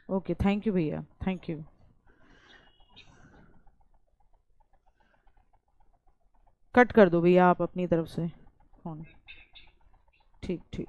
Okay, thank you भैया, thank you. Cut कर दो भैया आप अपनी तरफ से फोन। ठीक ठीक।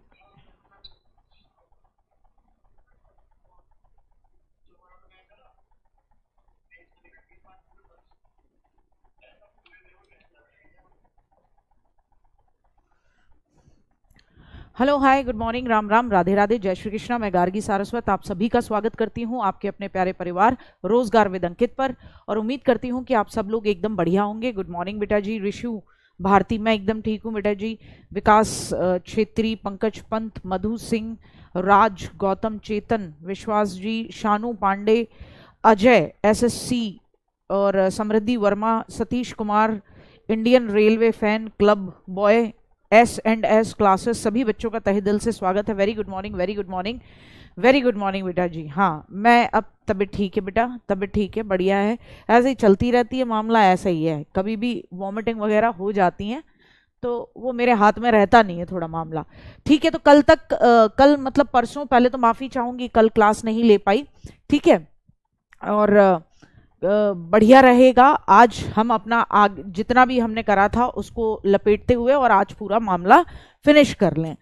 हेलो, हाय, गुड मॉर्निंग, राम राम, राधे राधे, जय श्री कृष्णा। मैं गार्गी सारस्वत आप सभी का स्वागत करती हूँ आपके अपने प्यारे परिवार रोजगार विद अंकित पर। और उम्मीद करती हूँ कि आप सब लोग एकदम बढ़िया होंगे। गुड मॉर्निंग बेटा जी, ऋषु, भारती, मैं एकदम ठीक हूँ बेटा जी। विकास छेत्री, पंकज पंत, मधु सिंह, राज, गौतम, चेतन, विश्वास जी, शानू पांडे, अजय, एसएससी, और Samriddhi Verma, Satish Kumar, Indian railway fan club boy, S&S classes, सभी बच्चों का तहे दिल से स्वागत है। Very good morning, very good morning, very good morning बेटा जी। हाँ, मैं अब तबीयत ठीक है बेटा, तबीयत ठीक है, बढ़िया है। ऐसे ही चलती रहती है, मामला ऐसा ही है, कभी भी वॉमिटिंग वगैरह हो जाती हैं तो वो मेरे हाथ में रहता नहीं है थोड़ा मामला। ठीक है, तो कल तक कल मतलब परसों, पहले तो माफ़ी चाहूँगी कल क्लास नहीं ले पाई, ठीक है। और बढ़िया रहेगा। आज हम अपना जितना भी हमने करा था उसको लपेटते हुए और आज पूरा मामला फिनिश कर लें।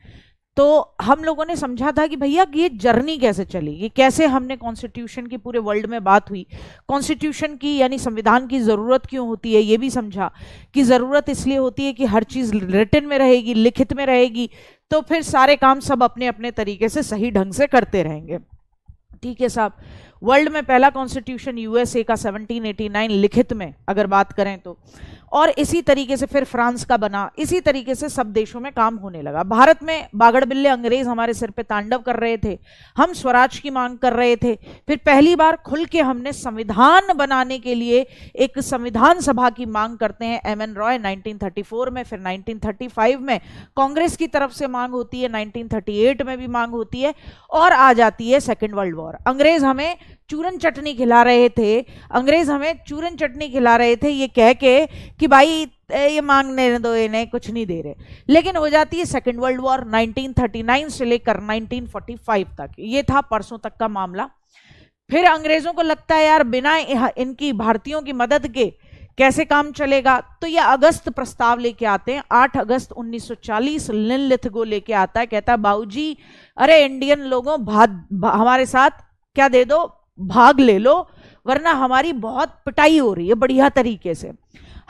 तो हम लोगों ने समझा था कि भैया ये जर्नी कैसे चली, ये कैसे हमने कॉन्स्टिट्यूशन की पूरे वर्ल्ड में बात हुई, कॉन्स्टिट्यूशन की यानी संविधान की ज़रूरत क्यों होती है, ये भी समझा कि ज़रूरत इसलिए होती है कि हर चीज़ रिटन में रहेगी, लिखित में रहेगी, तो फिर सारे काम सब अपने अपने तरीके से सही ढंग से करते रहेंगे। ठीक है साहब। वर्ल्ड में पहला कॉन्स्टिट्यूशन यूएसए का 1789 लिखित में अगर बात करें तो, और इसी तरीके से फिर फ्रांस का बना, इसी तरीके से सब देशों में काम होने लगा। भारत में बागड़ बिल्ले अंग्रेज हमारे सिर पे तांडव कर रहे थे, हम स्वराज की मांग कर रहे थे। फिर पहली बार खुल के हमने संविधान बनाने के लिए एक संविधान सभा की मांग करते हैं एम.एन. रॉय 1934 में, फिर 1935 में कांग्रेस की तरफ से मांग होती है, 1938 में भी मांग होती है, और आ जाती है सेकेंड वर्ल्ड वॉर। अंग्रेज हमें चूरन चटनी खिला रहे थे, अंग्रेज हमें चूरन चटनी खिला रहे थे ये कह के कि भाई ये मांगने दो, इन्हें कुछ नहीं दे रहे। लेकिन हो जाती है सेकेंड वर्ल्ड वॉर 1939 से लेकर 1945 तक, ये था परसों तक का मामला। फिर अंग्रेजों को लगता है यार बिना इनकी भारतीयों की मदद के कैसे काम चलेगा, तो ये अगस्त प्रस्ताव लेके आते हैं। 8 अगस्त 1940 लिनलिथगो लेके आता है, कहता है बाबूजी अरे इंडियन लोगों हमारे साथ क्या दे दो, भाग ले लो, वरना हमारी बहुत पिटाई हो रही है बढ़िया तरीके से।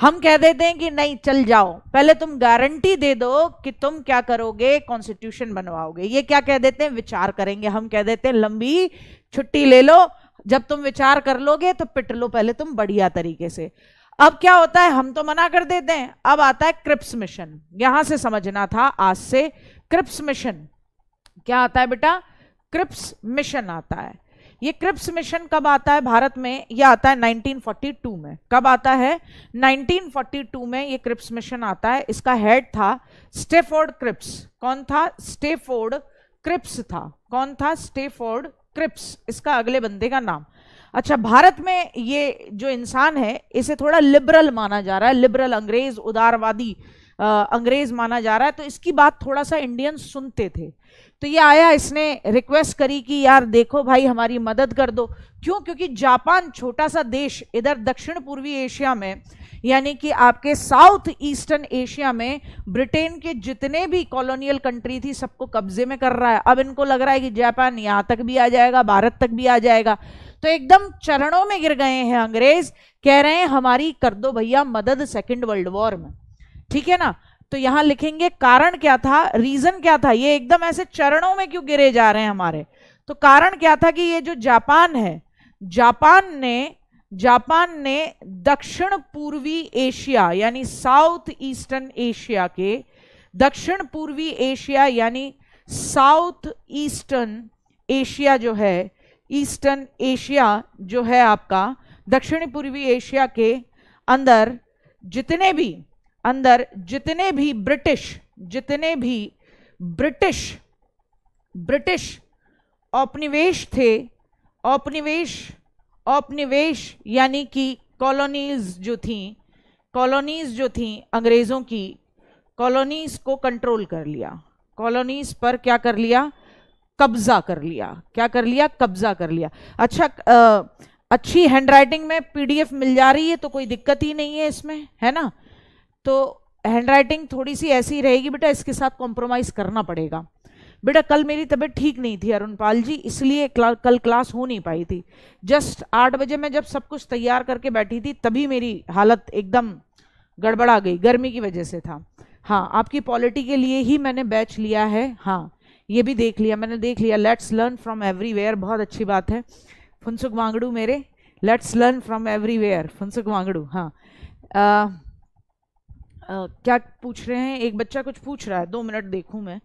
हम कह देते हैं कि नहीं चल जाओ, पहले तुम गारंटी दे दो कि तुम क्या करोगे, कॉन्स्टिट्यूशन बनवाओगे। ये क्या कह देते हैं, विचार करेंगे। हम कह देते हैं लंबी छुट्टी ले लो, जब तुम विचार कर लोगे तो पिट लो पहले तुम बढ़िया तरीके से। अब क्या होता है, हम तो मना कर देते हैं। अब आता है क्रिप्स मिशन, यहां से समझना था आज से। क्रिप्स मिशन क्या आता है बेटा, क्रिप्स मिशन आता है। ये क्रिप्स मिशन कब आता है भारत में, ये आता है 1942 में। कब आता है, 1942 में ये क्रिप्स मिशन आता है। इसका हेड था स्टेफोर्ड क्रिप्स। कौन था, स्टेफोर्ड क्रिप्स था। कौन था, स्टेफोर्ड क्रिप्स, इसका अगले बंदे का नाम। अच्छा, भारत में ये जो इंसान है इसे थोड़ा लिबरल माना जा रहा है, लिबरल अंग्रेज उदारवादी अंग्रेज माना जा रहा है, तो इसकी बात थोड़ा सा इंडियन सुनते थे। तो ये आया, इसने रिक्वेस्ट करी कि यार देखो भाई हमारी मदद कर दो। क्यों, क्योंकि जापान छोटा सा देश इधर दक्षिण पूर्वी एशिया में, यानी कि आपके साउथ ईस्टर्न एशिया में ब्रिटेन के जितने भी कॉलोनियल कंट्री थी सबको कब्जे में कर रहा है। अब इनको लग रहा है कि जापान यहां तक भी आ जाएगा, भारत तक भी आ जाएगा, तो एकदम चरणों में गिर गए हैं अंग्रेज। कह रहे हैं हमारी कर दो भैया मदद सेकेंड वर्ल्ड वॉर में, ठीक है ना। तो यहां लिखेंगे कारण क्या था, रीजन क्या था, ये एकदम ऐसे चरणों में क्यों गिरे जा रहे हैं हमारे। तो कारण क्या था कि ये जो जापान है, जापान ने दक्षिण पूर्वी एशिया यानी साउथ ईस्टर्न एशिया के, दक्षिण पूर्वी एशिया यानी साउथ ईस्टर्न एशिया जो है, ईस्टर्न एशिया जो है आपका, दक्षिण पूर्वी एशिया के अंदर जितने भी ब्रिटिश औपनिवेश थे, औपनिवेश यानी कि कॉलोनीज जो थी अंग्रेजों की, कॉलोनीज को कंट्रोल कर लिया। कॉलोनीज पर क्या कर लिया, कब्जा कर लिया। क्या कर लिया? कब्जा कर लिया। अच्छा, अच्छी हैंडराइटिंग में पीडीएफ मिल जा रही है तो कोई दिक्कत ही नहीं है इसमें, है ना। तो हैंडराइटिंग थोड़ी सी ऐसी रहेगी बेटा, इसके साथ कॉम्प्रोमाइज करना पड़ेगा। बेटा कल मेरी तबीयत ठीक नहीं थी अरुणपाल जी, इसलिए कल क्लास हो नहीं पाई थी। जस्ट 8 बजे मैं जब सब कुछ तैयार करके बैठी थी तभी मेरी हालत एकदम गड़बड़ा गई, गर्मी की वजह से था। हाँ, आपकी पॉलिटी के लिए ही मैंने बैच लिया है। हाँ, ये भी देख लिया, मैंने देख लिया। लेट्स लर्न फ्रॉम एवरीवेयर, बहुत अच्छी बात है। फुनसुक वांगड़ू मेरे, let's learn from everywhere, Phunsukh Wangdu. हाँ, क्या पूछ रहे हैं? एक बच्चा कुछ पूछ रहा है, 2 मिनट देखूं मैं।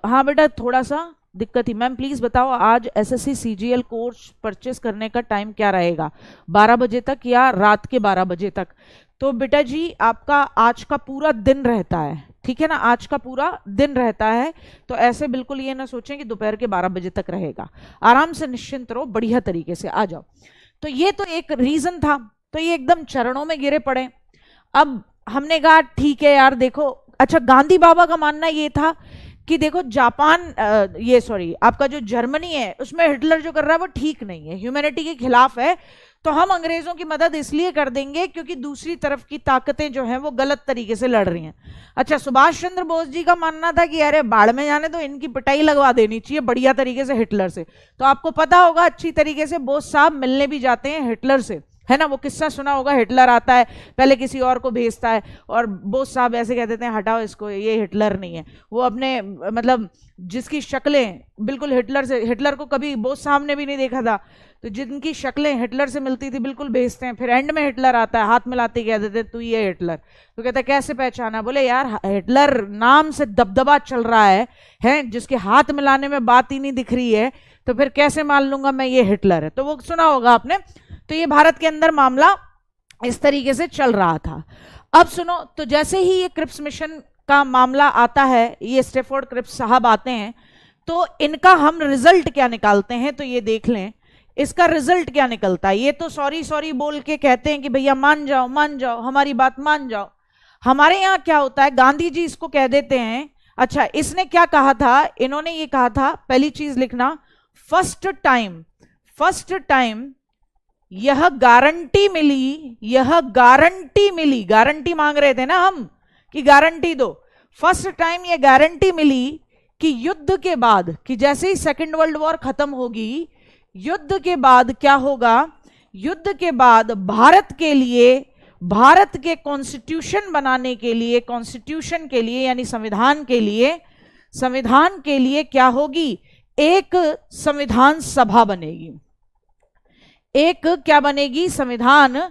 हाँ बेटा, थोड़ा सा दिक्कत ही। मैम प्लीज बताओ आज एसएससी सीजीएल कोर्स परचेस करने का टाइम क्या रहेगा, 12 बजे तक या रात के 12 बजे तक? तो बेटा जी आपका आज का पूरा दिन रहता है, ठीक है ना, आज का पूरा दिन रहता है। तो ऐसे बिल्कुल ये ना सोचें कि दोपहर के 12 बजे तक रहेगा। आराम से निश्चिंत रहो, बढ़िया तरीके से आ जाओ। तो ये तो एक रीजन था, तो ये एकदम चरणों में गिरे पड़े। अब हमने कहा ठीक है यार, देखो अच्छा गांधी बाबा का मानना ये था कि देखो जापान, ये सॉरी आपका जो जर्मनी है उसमें हिटलर जो कर रहा है वो ठीक नहीं है, ह्यूमैनिटी के खिलाफ है। तो हम अंग्रेजों की मदद इसलिए कर देंगे क्योंकि दूसरी तरफ की ताकतें जो हैं वो गलत तरीके से लड़ रही हैं। अच्छा, सुभाष चंद्र बोस जी का मानना था कि अरे बाढ़ में जाने तो इनकी पिटाई लगवा देनी चाहिए बढ़िया तरीके से हिटलर से। तो आपको पता होगा अच्छी तरीके से बोस साहब मिलने भी जाते हैं हिटलर से, है ना। वो किस्सा सुना होगा, हिटलर आता है पहले किसी और को भेजता है और बोस साहब ऐसे कह देते हैं हटाओ इसको, ये हिटलर नहीं है। वो अपने मतलब जिसकी शक्लें बिल्कुल हिटलर से, हिटलर को कभी बोस साहब ने भी नहीं देखा था, तो जिनकी शक्लें हिटलर से मिलती थी बिल्कुल भेजते हैं। फिर एंड में हिटलर आता है, हाथ मिलाते कह देते तू ये हिटलर। तो कहता है कैसे पहचाना? बोले यार हिटलर नाम से दबदबा चल रहा है जिसके हाथ मिलाने में बात ही नहीं दिख रही है, तो फिर कैसे मान लूंगा मैं ये हिटलर है? तो वो सुना होगा आपने। तो ये भारत के अंदर मामला इस तरीके से चल रहा था। अब सुनो, तो जैसे ही ये क्रिप्स मिशन का मामला आता है, ये स्टेफोर्ड क्रिप्स साहब आते हैं, तो इनका हम रिजल्ट क्या निकालते हैं तो ये देख लें। इसका रिजल्ट क्या निकलता है? ये तो सॉरी सॉरी बोल के कहते हैं कि भैया मान जाओ हमारी बात मान जाओ। हमारे यहाँ क्या होता है, गांधी जी इसको कह देते हैं। अच्छा, इसने क्या कहा था? इन्होंने ये कहा था, पहली चीज लिखना, फर्स्ट टाइम यह गारंटी मिली, गारंटी मांग रहे थे ना हम कि गारंटी दो। फर्स्ट टाइम यह गारंटी मिली कि युद्ध के बाद, कि जैसे ही सेकेंड वर्ल्ड वॉर खत्म होगी, युद्ध के बाद क्या होगा? युद्ध के बाद भारत के लिए, भारत के कॉन्स्टिट्यूशन बनाने के लिए, कॉन्स्टिट्यूशन के लिए यानी संविधान के लिए क्या होगी? एक संविधान सभा बनेगी। एक क्या बनेगी? संविधान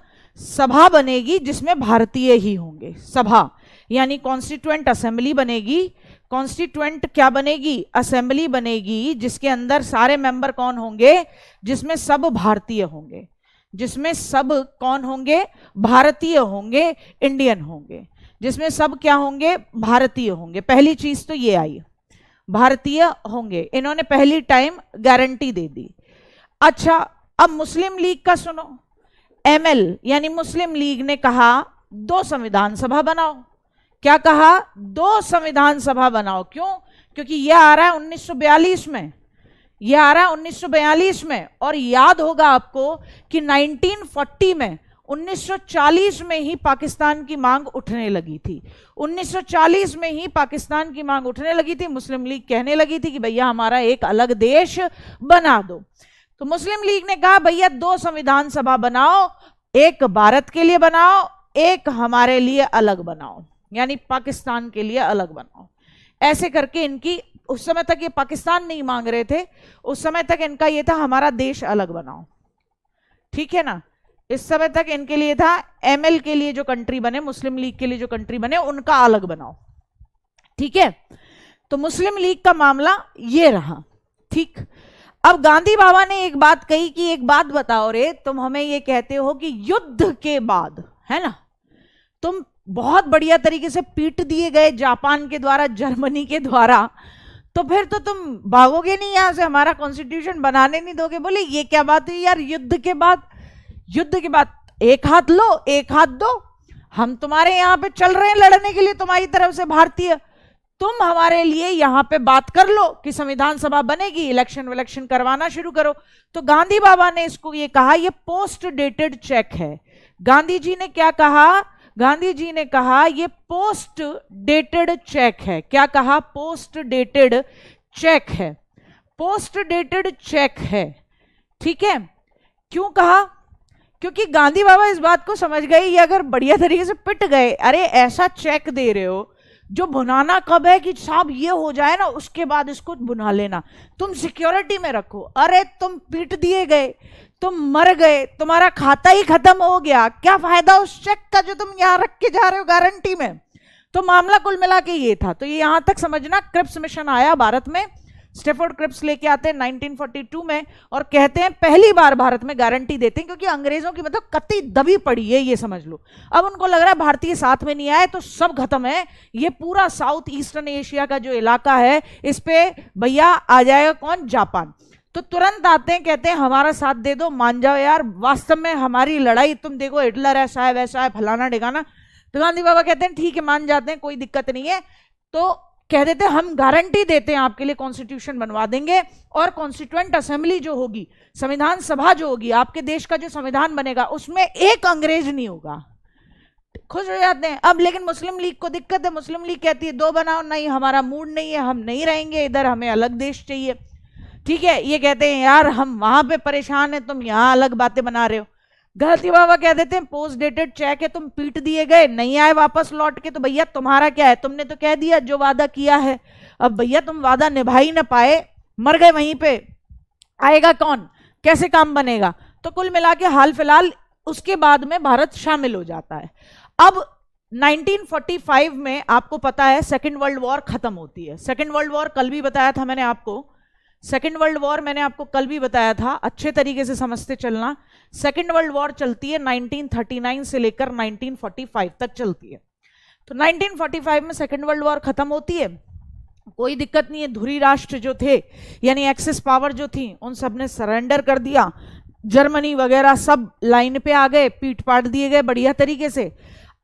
सभा बनेगी जिसमें भारतीय ही होंगे। सभा यानी कॉन्स्टिट्यूएंट असेंबली बनेगी। कॉन्स्टिट्यूएंट क्या बनेगी? असेंबली बनेगी, जिसके अंदर सारे मेंबर कौन होंगे? जिसमें सब भारतीय होंगे। जिसमें सब कौन होंगे? भारतीय होंगे, इंडियन होंगे। जिसमें सब क्या होंगे? भारतीय होंगे। पहली चीज तो ये आई, भारतीय होंगे। इन्होंने पहली टाइम गारंटी दे दी। अच्छा, अब मुस्लिम लीग का सुनो। एमएल यानी मुस्लिम लीग ने कहा 2 संविधान सभा बनाओ। क्या कहा? 2 संविधान सभा बनाओ। क्यों? क्योंकि यह आ रहा है 1942 में, यह आ रहा है 1942 में। और याद होगा आपको कि 1940 में, 1940 में ही पाकिस्तान की मांग उठने लगी थी। 1940 में ही पाकिस्तान की मांग उठने लगी थी। मुस्लिम लीग कहने लगी थी कि भैया हमारा एक अलग देश बना दो। तो मुस्लिम लीग ने कहा भैया 2 संविधान सभा बनाओ, एक भारत के लिए बनाओ, एक हमारे लिए अलग बनाओ, यानी पाकिस्तान के लिए अलग बनाओ। ऐसे करके इनकी, उस समय तक ये पाकिस्तान नहीं मांग रहे थे, उस समय तक इनका ये था हमारा देश अलग बनाओ, ठीक है ना। इस समय तक इनके लिए था एमएल के लिए जो कंट्री बने, मुस्लिम लीग के लिए जो कंट्री बने, उनका अलग बनाओ, ठीक है। तो मुस्लिम लीग का मामला ये रहा, ठीक। अब गांधी बाबा ने एक बात कही कि एक बात बताओ रे, तुम हमें ये कहते हो कि युद्ध के बाद, है ना, तुम बहुत बढ़िया तरीके से पीट दिए गए जापान के द्वारा, जर्मनी के द्वारा, तो फिर तो तुम भागोगे नहीं यहां से, हमारा कॉन्स्टिट्यूशन बनाने नहीं दोगे। बोले ये क्या बात हुई यार, युद्ध के बाद? युद्ध के बाद एक हाथ लो एक हाथ दो, हम तुम्हारे यहां पे चल रहे हैं लड़ने के लिए तुम्हारी तरफ से भारतीय, तुम हमारे लिए यहां पे बात कर लो कि संविधान सभा बनेगी, इलेक्शन विलेक्शन करवाना शुरू करो। तो गांधी बाबा ने इसको ये कहा, ये पोस्ट डेटेड चेक है। गांधी जी ने क्या कहा? गांधी जी ने कहा ये पोस्ट डेटेड चेक है। क्या कहा? पोस्ट डेटेड चेक है, पोस्ट डेटेड चेक है। ठीक है, क्यों कहा? क्योंकि गांधी बाबा इस बात को समझ गए, ये अगर बढ़िया तरीके से पिट गए, अरे ऐसा चेक दे रहे हो जो भुनाना कब है कि साहब ये हो जाए ना उसके बाद इसको भुना लेना, तुम सिक्योरिटी में रखो। अरे तुम पीट दिए गए, तुम मर गए, तुम्हारा खाता ही खत्म हो गया, क्या फायदा उस चेक का जो तुम यहां रख के जा रहे हो गारंटी में। तो मामला कुल मिला के ये था। तो ये यहां तक समझना, क्रिप्स मिशन आया भारत में, स्टैफोर्ड क्रिप्स लेके आते हैं 1942 में और कहते हैं पहली बार भारत में गारंटी देते हैं, क्योंकि अंग्रेजों की मतलब कतई दबी पड़ी है, ये समझ लो। अब उनको लग रहा है भारतीय साथ में नहीं आए तो सब खत्म है, ये पूरा साउथ ईस्टर्न एशिया का जो इलाका है इस पे भैया आ जाएगा कौन? जापान। तो तुरंत आते हैं, कहते हैं हमारा साथ दे दो, मान जाओ यार, वास्तव में हमारी लड़ाई तुम देखो हिटलर ऐसा है वैसा है फलाना ढिकाना। तो गांधी बाबा कहते हैं ठीक है मान जाते हैं, कोई दिक्कत नहीं है। तो कह देते हम गारंटी देते हैं आपके लिए कॉन्स्टिट्यूशन बनवा देंगे, और कॉन्स्टिट्यूएंट असेंबली जो होगी, संविधान सभा जो होगी, आपके देश का जो संविधान बनेगा उसमें एक अंग्रेज नहीं होगा। खुश हो जाते हैं। अब लेकिन मुस्लिम लीग को दिक्कत है, मुस्लिम लीग कहती है दो बनाओ, नहीं हमारा मूड नहीं है, हम नहीं रहेंगे इधर, हमें अलग देश चाहिए। ठीक है, ये कहते हैं यार हम वहां पे परेशान है, तुम यहां अलग बातें बना रहे हो। गांधी बाबा कह देते हैं पोस्ट डेटेड चेक है, तुम पीट दिए गए, नहीं आए वापस लौट के, तो भैया तुम्हारा क्या है, तुमने तो कह दिया जो वादा किया है, अब भैया तुम वादा निभा ही ना पाए, मर गए वहीं पे, आएगा कौन, कैसे काम बनेगा। तो कुल मिला के हाल फिलहाल उसके बाद में भारत शामिल हो जाता है। अब 1945 में आपको पता है सेकेंड वर्ल्ड वॉर खत्म होती है। सेकेंड वर्ल्ड वॉर कल भी बताया था मैंने आपको, सेकेंड वर्ल्ड वॉर मैंने आपको कल भी बताया था, अच्छे तरीके से समझते चलना। सेकेंड वर्ल्ड वॉर चलती है 1939 से लेकर 1945 तक चलती है। तो 1945 में सेकेंड वर्ल्ड वॉर खत्म होती है, कोई दिक्कत नहीं है। धुरी राष्ट्र जो थे यानी एक्सिस पावर जो थी उन सब ने सरेंडर कर दिया, जर्मनी वगैरह सब लाइन पे आ गए, पीट पाट दिए गए बढ़िया तरीके से।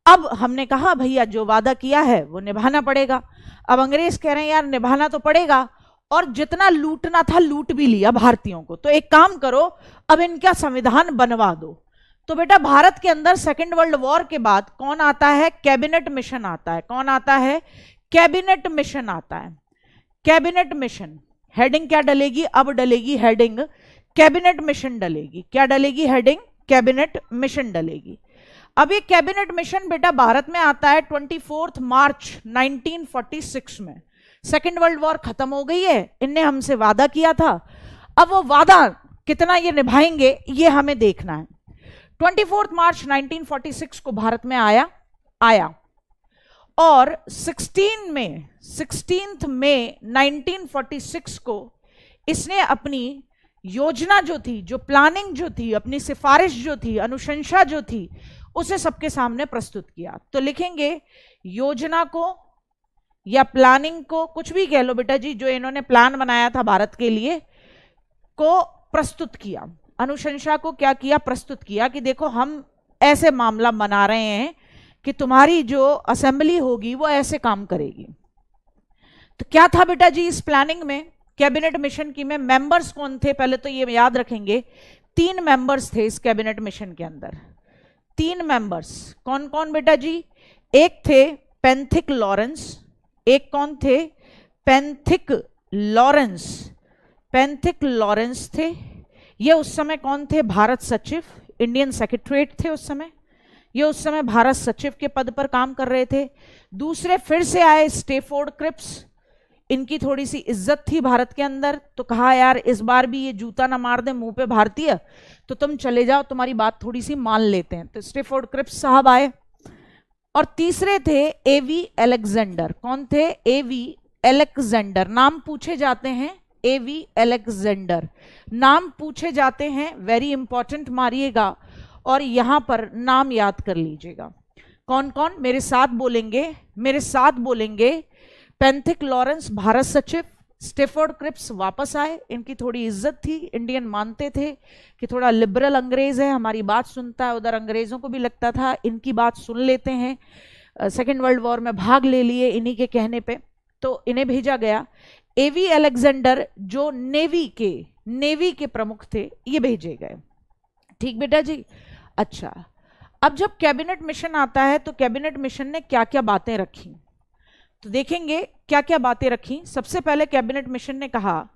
अब हमने कहा भैया जो वादा किया है वो निभाना पड़ेगा। अब अंग्रेज कह रहे हैं यार निभाना तो पड़ेगा, और जितना लूटना था लूट भी लिया भारतीयों को, तो एक काम करो अब इनका संविधान बनवा दो। तो बेटा भारत के अंदर सेकेंड वर्ल्ड वॉर के बाद कौन आता है? कैबिनेट मिशन आता है। कौन आता है? कैबिनेट मिशन आता है। कैबिनेट मिशन हेडिंग क्या डलेगी? अब डलेगी हेडिंग कैबिनेट मिशन डलेगी। क्या डलेगी? हेडिंग कैबिनेट मिशन डलेगी। अब ये कैबिनेट मिशन बेटा भारत में आता है 24 मार्च 1946 में। सेकेंड वर्ल्ड वॉर खत्म हो गई है, इनने हमसे वादा किया था, अब वो वादा कितना ये निभाएंगे ये हमें देखना है। 24 मार्च 1946 को भारत में आया और 16 मई 1946 को इसने अपनी योजना जो थी, जो प्लानिंग जो थी, अपनी सिफारिश जो थी, अनुशंसा जो थी, उसे सबके सामने प्रस्तुत किया। तो लिखेंगे योजना को या प्लानिंग को, कुछ भी कह लो बेटा जी, जो इन्होंने प्लान बनाया था भारत के लिए को प्रस्तुत किया। अनुशंसा को क्या किया? प्रस्तुत किया कि देखो हम ऐसे मामला बना रहे हैं कि तुम्हारी जो असेंबली होगी वो ऐसे काम करेगी। तो क्या था बेटा जी इस प्लानिंग में, कैबिनेट मिशन की में मेंबर्स कौन थे? पहले तो ये याद रखेंगे 3 मेंबर्स थे इस कैबिनेट मिशन के अंदर। 3 मेंबर्स कौन कौन बेटा जी? एक थे पेंथिक लॉरेंस, एक कौन थे? पेंथिक लॉरेंस। पेंथिक लॉरेंस थे। ये उस समय कौन थे? भारत सचिव, इंडियन सेक्रेटरीट थे उस समय। ये उस समय भारत सचिव के पद पर काम कर रहे थे। दूसरे फिर से आए स्टैफोर्ड क्रिप्स, इनकी थोड़ी सी इज्जत थी भारत के अंदर, तो कहा यार इस बार भी ये जूता ना मार दे मुंह पे भारतीय, तो तुम चले जाओ, तुम्हारी बात थोड़ी सी मान लेते हैं। तो स्टैफोर्ड क्रिप्स साहब आए। और तीसरे थे एवी अलेक्जेंडर। कौन थे? एवी अलेक्जेंडर। नाम पूछे जाते हैं, एवी अलेक्जेंडर नाम पूछे जाते हैं, वेरी इंपॉर्टेंट मारिएगा और यहां पर नाम याद कर लीजिएगा। कौन कौन? मेरे साथ बोलेंगे, मेरे साथ बोलेंगे। पेंथिक लॉरेंस भारत सचिव, स्टैफोर्ड क्रिप्स वापस आए, इनकी थोड़ी इज्जत थी, इंडियन मानते थे कि थोड़ा लिबरल अंग्रेज है, हमारी बात सुनता है, उधर अंग्रेजों को भी लगता था इनकी बात सुन लेते हैं। सेकेंड वर्ल्ड वॉर में भाग ले लिए इन्हीं के कहने पे। तो इन्हें भेजा गया। एवी अलेक्जेंडर जो नेवी के प्रमुख थे, ये भेजे गए। ठीक बेटा जी। अच्छा, अब जब कैबिनेट मिशन आता है तो कैबिनेट मिशन ने क्या क्या बातें रखी, तो देखेंगे क्या क्या बातें रखी। सबसे पहले कैबिनेट मिशन ने कहा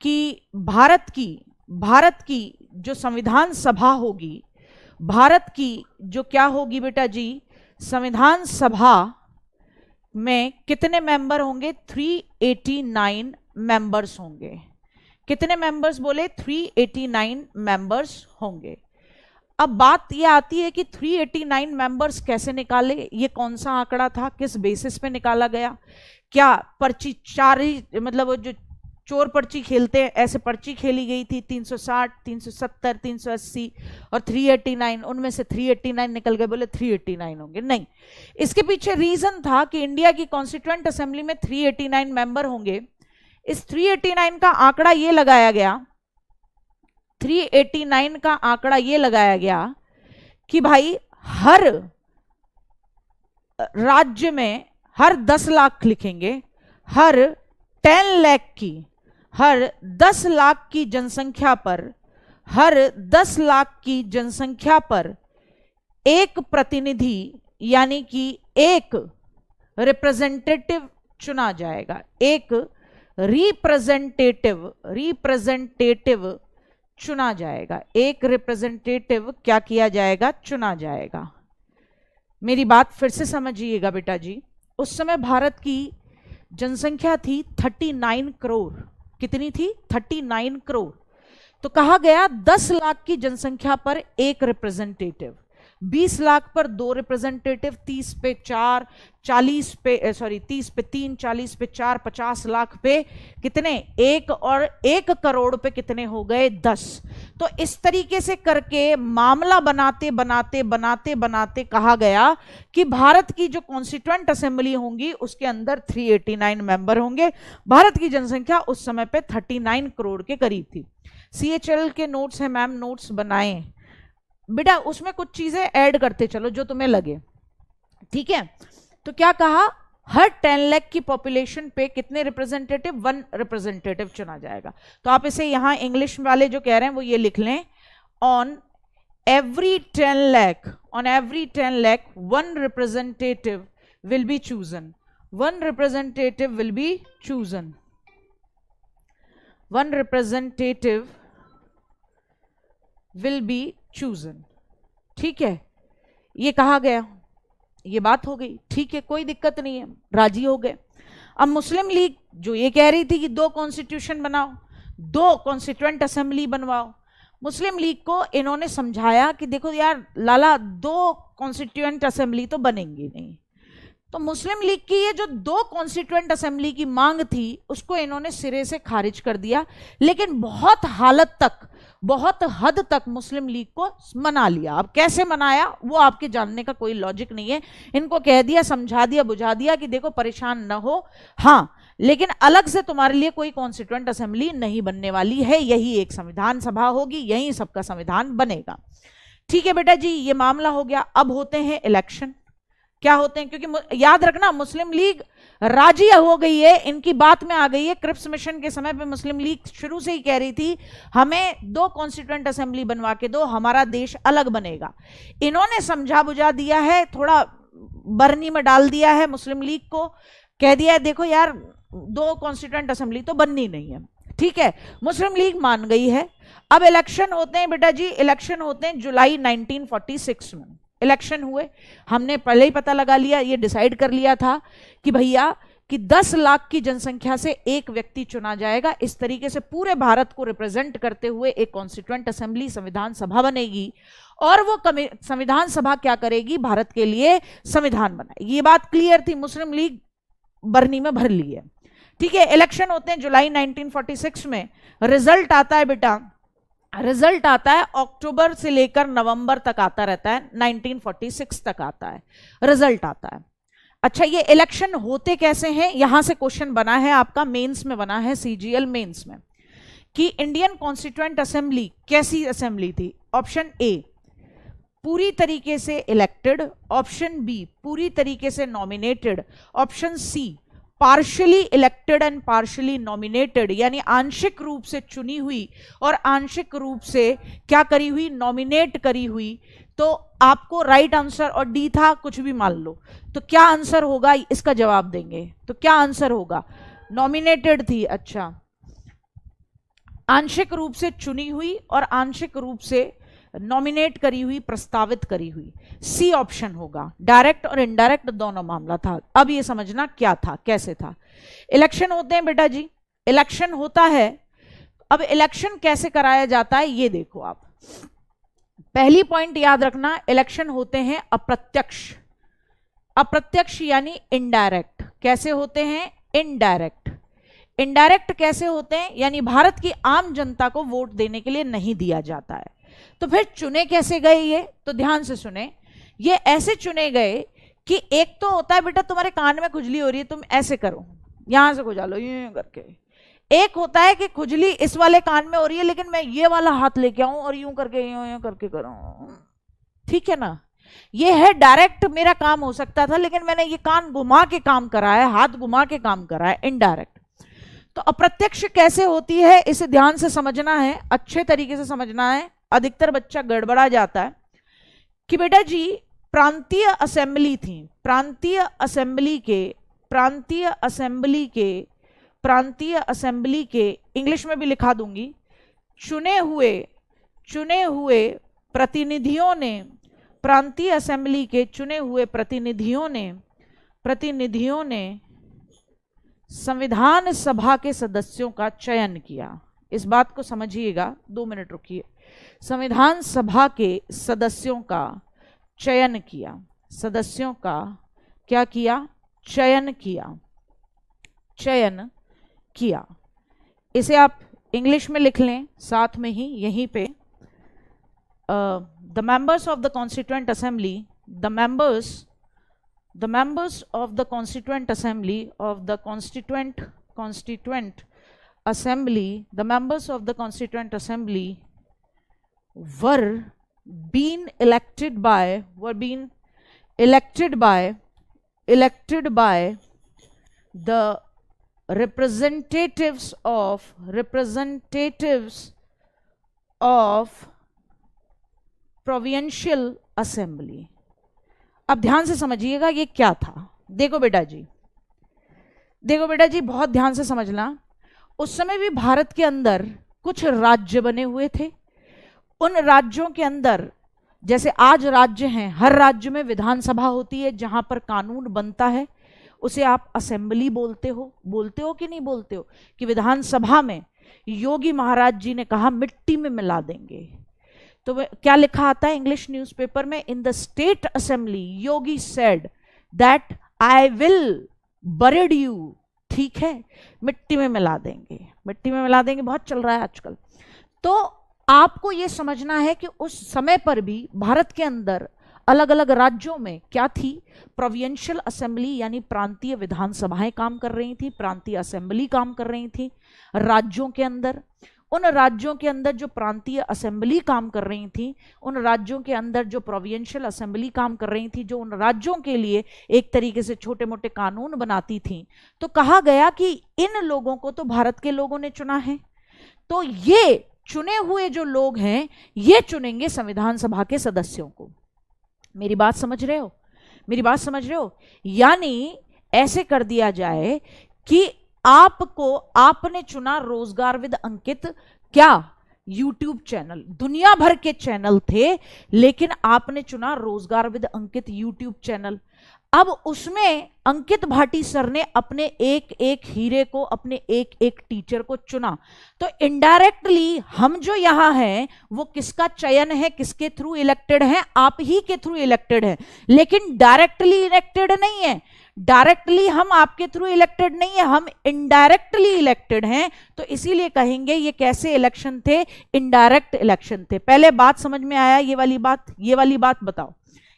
कि भारत की जो संविधान सभा होगी, भारत की जो क्या होगी बेटा जी, संविधान सभा में कितने मेंबर होंगे? 389 मेंबर्स होंगे। कितने मेंबर्स बोले? 389 मेंबर्स होंगे। अब बात यह आती है कि 389 मेंबर्स कैसे निकाले, ये कौन सा आंकड़ा था, किस बेसिस पे निकाला गया? क्या पर्ची मतलब जो चोर पर्ची खेलते हैं ऐसे पर्ची खेली गई थी? 360, 370, 380 और 389, उनमें से 389 निकल गए, बोले 389 होंगे? नहीं, इसके पीछे रीजन था कि इंडिया की कॉन्स्टिट्यूएंट असेंबली में 389 मेंबर होंगे। इस 389 का आंकड़ा ये लगाया गया, 389 का आंकड़ा ये लगाया गया कि भाई हर राज्य में हर 10 लाख लिखेंगे, हर 10 लाख की, हर 10 लाख की जनसंख्या पर, हर 10 लाख की जनसंख्या पर एक प्रतिनिधि यानी कि एक रिप्रेजेंटेटिव चुना जाएगा। एक रिप्रेजेंटेटिव चुना जाएगा। एक रिप्रेजेंटेटिव क्या किया जाएगा? चुना जाएगा। मेरी बात फिर से समझिएगा बेटा जी। उस समय भारत की जनसंख्या थी 39 करोड़। कितनी थी? 39 करोड़। तो कहा गया 10 लाख की जनसंख्या पर एक रिप्रेजेंटेटिव, 20 लाख पर 2 रिप्रेजेंटेटिव, 30 पे 4, 40 पे 30 पे 3, 40 पे 4, 50 लाख पे कितने? 1, और 1 करोड़ पे कितने हो गए? 10। तो इस तरीके से करके मामला बनाते बनाते बनाते बनाते कहा गया कि भारत की जो कॉन्स्टिट्यूएंट असेंबली होंगी उसके अंदर 389 मेंबर होंगे। भारत की जनसंख्या उस समय पे 39 करोड़ के करीब थी। CHL के नोट्स हैं मैम, नोट्स बनाए बेटा, उसमें कुछ चीजें ऐड करते चलो जो तुम्हें लगे। ठीक है, तो क्या कहा? हर 10 लाख की पॉपुलेशन पे कितने रिप्रेजेंटेटिव? 1 रिप्रेजेंटेटिव चुना जाएगा। तो आप इसे यहां इंग्लिश वाले जो कह रहे हैं वो ये लिख लें, on every 10 lakh 1 representative will be chosen. 1 representative will be chosen. 1 representative will be chosen. ठीक है, ये कहा गया, ये बात हो गई। ठीक है, कोई दिक्कत नहीं है, राजी हो गए। अब मुस्लिम लीग जो ये कह रही थी कि 2 कॉन्स्टिट्यूशन बनाओ, 2 कॉन्स्टिट्यूएंट असेंबली बनवाओ, मुस्लिम लीग को इन्होंने समझाया कि देखो यार लाला, 2 कॉन्स्टिट्यूएंट असेंबली तो बनेंगी नहीं। तो मुस्लिम लीग की ये जो 2 कॉन्स्टिट्यूएंट असेंबली की मांग थी उसको इन्होंने सिरे से खारिज कर दिया। लेकिन बहुत हद तक मुस्लिम लीग को मना लिया। अब कैसे मनाया वो आपके जानने का कोई लॉजिक नहीं है। इनको कह दिया, समझा दिया, बुझा दिया कि देखो परेशान न हो, हाँ लेकिन अलग से तुम्हारे लिए कोई कॉन्स्टिट्यूएंट असेंबली नहीं बनने वाली है, यही एक संविधान सभा होगी, यही सबका संविधान बनेगा। ठीक है बेटा जी, ये मामला हो गया। अब होते हैं इलेक्शन। क्या होते हैं? क्योंकि याद रखना मुस्लिम लीग राजी हो गई है, इनकी बात में आ गई है। क्रिप्स मिशन के समय पे मुस्लिम लीग शुरू से ही कह रही थी हमें 2 कॉन्स्टिट्यूएंट असेंबली बनवा के दो, हमारा देश अलग बनेगा। इन्होंने समझा बुझा दिया है, थोड़ा बरनी में डाल दिया है मुस्लिम लीग को, कह दिया है देखो यार 2 कॉन्स्टिट्यूएंट असेंबली तो बननी नहीं है। ठीक है, मुस्लिम लीग मान गई है। अब इलेक्शन होते हैं बेटा जी, इलेक्शन होते हैं जुलाई 1946 में इलेक्शन हुए। हमने पहले ही पता लगा लिया, ये डिसाइड कर लिया था कि भैया कि 10 लाख की जनसंख्या से एक व्यक्ति चुना जाएगा। इस तरीके से पूरे भारत को रिप्रेजेंट करते हुए एक कॉन्स्टिट्यूएंट असेंबली, संविधान सभा बनेगी और वो संविधान सभा क्या करेगी? भारत के लिए संविधान बनाएगी। ये बात क्लियर थी, मुस्लिम लीग बरनी में भर ली है। ठीक है, इलेक्शन होते हैं जुलाई 1946 में। रिजल्ट आता है बेटा, रिजल्ट आता है अक्टूबर से लेकर नवंबर तक आता रहता है, 1946 तक आता है रिजल्ट आता है। अच्छा, ये इलेक्शन होते कैसे हैं? यहां से क्वेश्चन बना है आपका, मेंस में बना है, CGL मेंस में, कि इंडियन कॉन्स्टिट्यूएंट असेंबली कैसी असेंबली थी? ऑप्शन ए पूरी तरीके से इलेक्टेड, ऑप्शन बी पूरी तरीके से nominated, option C partially elected and partially nominated, यानी आंशिक रूप से चुनी हुई और आंशिक रूप से क्या करी हुई, नॉमिनेट करी हुई। तो आपको राइट आंसर, और डी था कुछ भी मान लो, तो क्या आंसर होगा इसका जवाब देंगे। तो क्या आंसर होगा, नॉमिनेटेड थी, अच्छा, आंशिक रूप से चुनी हुई और आंशिक रूप से नॉमिनेट करी हुई, प्रस्तावित करी हुई। सी ऑप्शन होगा, डायरेक्ट और इनडायरेक्ट दोनों मामला था। अब ये समझना क्या था, कैसे था। इलेक्शन होते हैं बेटा जी, इलेक्शन होता है। अब इलेक्शन कैसे कराया जाता है ये देखो आप, पहली पॉइंट याद रखना, इलेक्शन होते हैं अप्रत्यक्ष। अप्रत्यक्ष यानी इनडायरेक्ट। कैसे होते हैं, इनडायरेक्ट। इनडायरेक्ट कैसे होते हैं, यानी भारत की आम जनता को वोट देने के लिए नहीं दिया जाता है। तो फिर चुने कैसे गए ये, तो ध्यान से सुने, ये ऐसे चुने गए कि एक तो होता है बेटा तुम्हारे कान में खुजली हो रही है, तुम ऐसे करो, यहां से खुजा लो यूं करके। एक होता है कि खुजली इस वाले कान में हो रही है लेकिन मैं ये वाला हाथ लेके आऊं और यूं करके यूं करके करूं, ठीक है ना। ये है डायरेक्ट, मेरा काम हो सकता था लेकिन मैंने ये कान घुमा के काम करा है, हाथ घुमा के काम करा है, इनडायरेक्ट। तो अप्रत्यक्ष कैसे होती है इसे ध्यान से समझना है, अच्छे तरीके से समझना है। अधिकतर बच्चा गड़बड़ा जाता है कि बेटा जी प्रांतीय असेंबली थी, प्रांतीय असेंबली के इंग्लिश में भी लिखा दूंगी, चुने हुए प्रतिनिधियों ने, प्रांतीय असेंबली के चुने हुए प्रतिनिधियों ने संविधान सभा के सदस्यों का चयन किया। इस बात को समझिएगा, 2 मिनट रुकिए। संविधान सभा के सदस्यों का चयन किया, सदस्यों का क्या किया, चयन किया। इसे आप इंग्लिश में लिख लें साथ में ही यहीं पे, the members of the constituent assembly, the members of the constituent assembly of the constituent assembly, the members of the constituent assembly were being elected by the representatives of provincial assembly। अब ध्यान से समझिएगा ये क्या था। देखो बेटा जी बहुत ध्यान से समझना। उस समय भी भारत के अंदर कुछ राज्य बने हुए थे। उन राज्यों के अंदर जैसे आज राज्य हैं, हर राज्य में विधानसभा होती है जहां पर कानून बनता है, उसे आप असेंबली बोलते हो कि नहीं बोलते हो, कि विधानसभा में योगी महाराज जी ने कहा मिट्टी में मिला देंगे। तो क्या लिखा आता है इंग्लिश न्यूज़पेपर में, in the state assembly Yogi said that I will buried you, ठीक है, मिट्टी में मिला देंगे, बहुत चल रहा है आजकल। तो आपको यह समझना है कि उस समय पर भी भारत के अंदर अलग अलग राज्यों में क्या थी, प्रोविंशियल असेंबली यानी प्रांतीय विधानसभाएं काम कर रही थी, प्रांतीय असेंबली काम कर रही थी राज्यों के अंदर। उन राज्यों के अंदर जो प्रांतीय असेंबली काम कर रही थी, उन राज्यों के अंदर जो प्रोविंशियल असेंबली काम कर रही थी, जो उन राज्यों के लिए एक तरीके से छोटे मोटे कानून बनाती थी, तो कहा गया कि इन लोगों को तो भारत के लोगों ने चुना है, तो ये चुने हुए जो लोग हैं ये चुनेंगे संविधान सभा के सदस्यों को। मेरी बात समझ रहे हो? यानी ऐसे कर दिया जाए कि आपने चुना रोजगार विद अंकित, क्या यूट्यूब चैनल, दुनिया भर के चैनल थे लेकिन आपने चुना रोजगार विद अंकित यूट्यूब चैनल। अब उसमें अंकित भाटी सर ने अपने एक एक हीरे को, अपने एक एक टीचर को चुना। तो इनडायरेक्टली हम जो यहां हैं वो किसका चयन है, किसके थ्रू इलेक्टेड हैं, आप ही के थ्रू इलेक्टेड हैं, लेकिन डायरेक्टली इलेक्टेड नहीं है। डायरेक्टली हम आपके थ्रू इलेक्टेड नहीं है, हम इनडायरेक्टली इलेक्टेड हैं। तो इसीलिए कहेंगे ये कैसे इलेक्शन थे, इनडायरेक्ट इलेक्शन थे। पहले बात समझ में आया, ये वाली बात बताओ,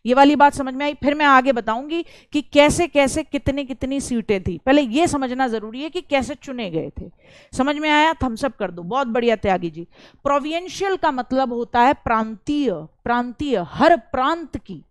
ये वाली बात समझ में आई, फिर मैं आगे बताऊंगी कि कैसे कैसे कितनी कितनी सीटें थी। पहले ये समझना जरूरी है कि कैसे चुने गए थे। समझ में आया? थम्स अप कर दो, बहुत बढ़िया त्यागी जी। प्रोविंशियल का मतलब होता है प्रांतीय, हर प्रांत की,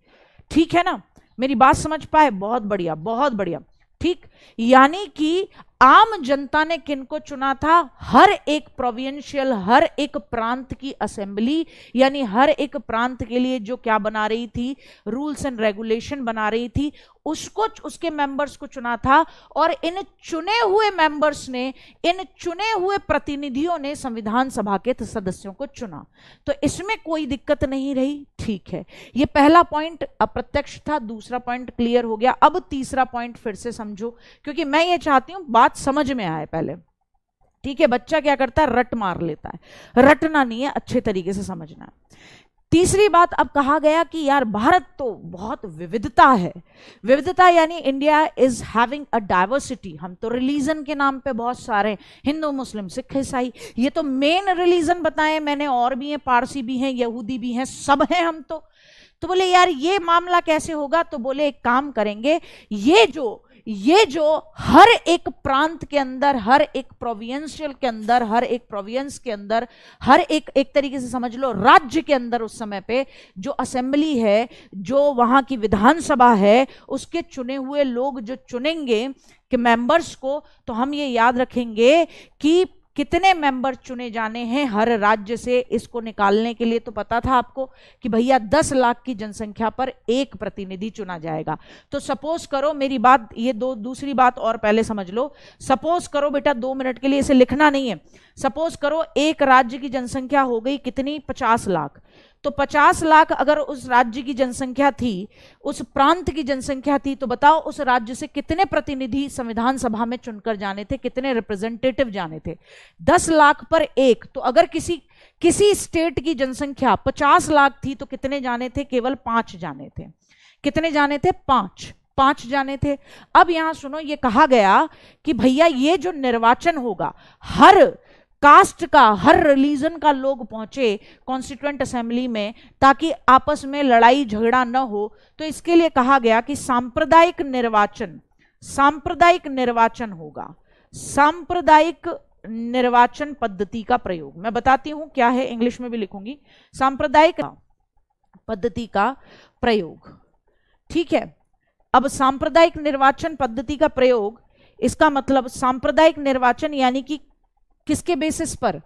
ठीक है ना, मेरी बात समझ पाए? बहुत बढ़िया, ठीक। यानी कि आम जनता ने किनको चुना था? हर एक प्रोविंशियल, हर एक प्रांत की असेंबली, यानी हर एक प्रांत के लिए जो क्या बना रही थी, रूल्स एंड रेगुलेशन बना रही थी, उसको, उसके मेंबर्स को चुना था। और इन चुने हुए मेंबर्स ने, इन चुने हुए प्रतिनिधियों ने संविधान सभा के सदस्यों को चुना। तो इसमें कोई दिक्कत नहीं रही, ठीक है। ये पहला पॉइंट अप्रत्यक्ष था, दूसरा पॉइंट क्लियर हो गया। अब तीसरा पॉइंट फिर से समझो, क्योंकि मैं ये चाहती हूं बात समझ में आए पहले, ठीक है। बच्चा क्या करता है, रट मार लेता है, रटना नहीं है, अच्छे तरीके से समझना है। तीसरी बात, अब कहा गया कि यार भारत तो बहुत विविधता है, विविधता यानी India is having a diversity. हम तो रिलीजन के नाम पे बहुत सारे, हिंदू मुस्लिम सिख ईसाई, ये तो मेन रिलीजन बताए मैंने, और भी हैं, पारसी भी हैं, यहूदी भी हैं, सब हैं हम तो बोले यार ये मामला कैसे होगा? तो बोले एक काम करेंगे, ये जो हर एक प्रांत के अंदर, हर एक प्रोविंशियल के अंदर, हर एक प्रोविंस के अंदर, हर एक तरीके से समझ लो राज्य के अंदर उस समय पे जो असेंबली है, जो वहां की विधानसभा है, उसके चुने हुए लोग जो चुनेंगे कि मेंबर्स को, तो हम ये याद रखेंगे कि कितने मेंबर चुने जाने हैं हर राज्य से। इसको निकालने के लिए तो पता था आपको कि भैया 10 लाख की जनसंख्या पर एक प्रतिनिधि चुना जाएगा। तो सपोज करो, मेरी बात ये दूसरी बात और पहले समझ लो। सपोज करो बेटा, 2 मिनट के लिए इसे लिखना नहीं है, सपोज करो एक राज्य की जनसंख्या हो गई कितनी, 50 लाख। तो 50 लाख अगर उस राज्य की जनसंख्या थी, उस प्रांत की जनसंख्या थी, तो बताओ उस राज्य से कितने प्रतिनिधि संविधान सभा में चुनकर जाने थे, कितने रिप्रेजेंटेटिव जाने थे? 10 लाख पर एक। तो अगर किसी स्टेट की जनसंख्या 50 लाख थी तो कितने जाने थे? केवल 5 जाने थे। कितने जाने थे? 5 जाने थे। अब यहां सुनो, ये कहा गया कि भैया ये जो निर्वाचन होगा, हर कास्ट का, हर रिलीजन का लोग पहुंचे कॉन्स्टिट्यूएंट असेंबली में, ताकि आपस में लड़ाई झगड़ा न हो। तो इसके लिए कहा गया कि सांप्रदायिक निर्वाचन होगा, सांप्रदायिक निर्वाचन पद्धति का प्रयोग। मैं बताती हूं क्या है, इंग्लिश में भी लिखूंगी, सांप्रदायिक पद्धति का प्रयोग, ठीक है। अब सांप्रदायिक निर्वाचन पद्धति का प्रयोग, इसका मतलब सांप्रदायिक निर्वाचन यानी कि किसके बेसिस पर?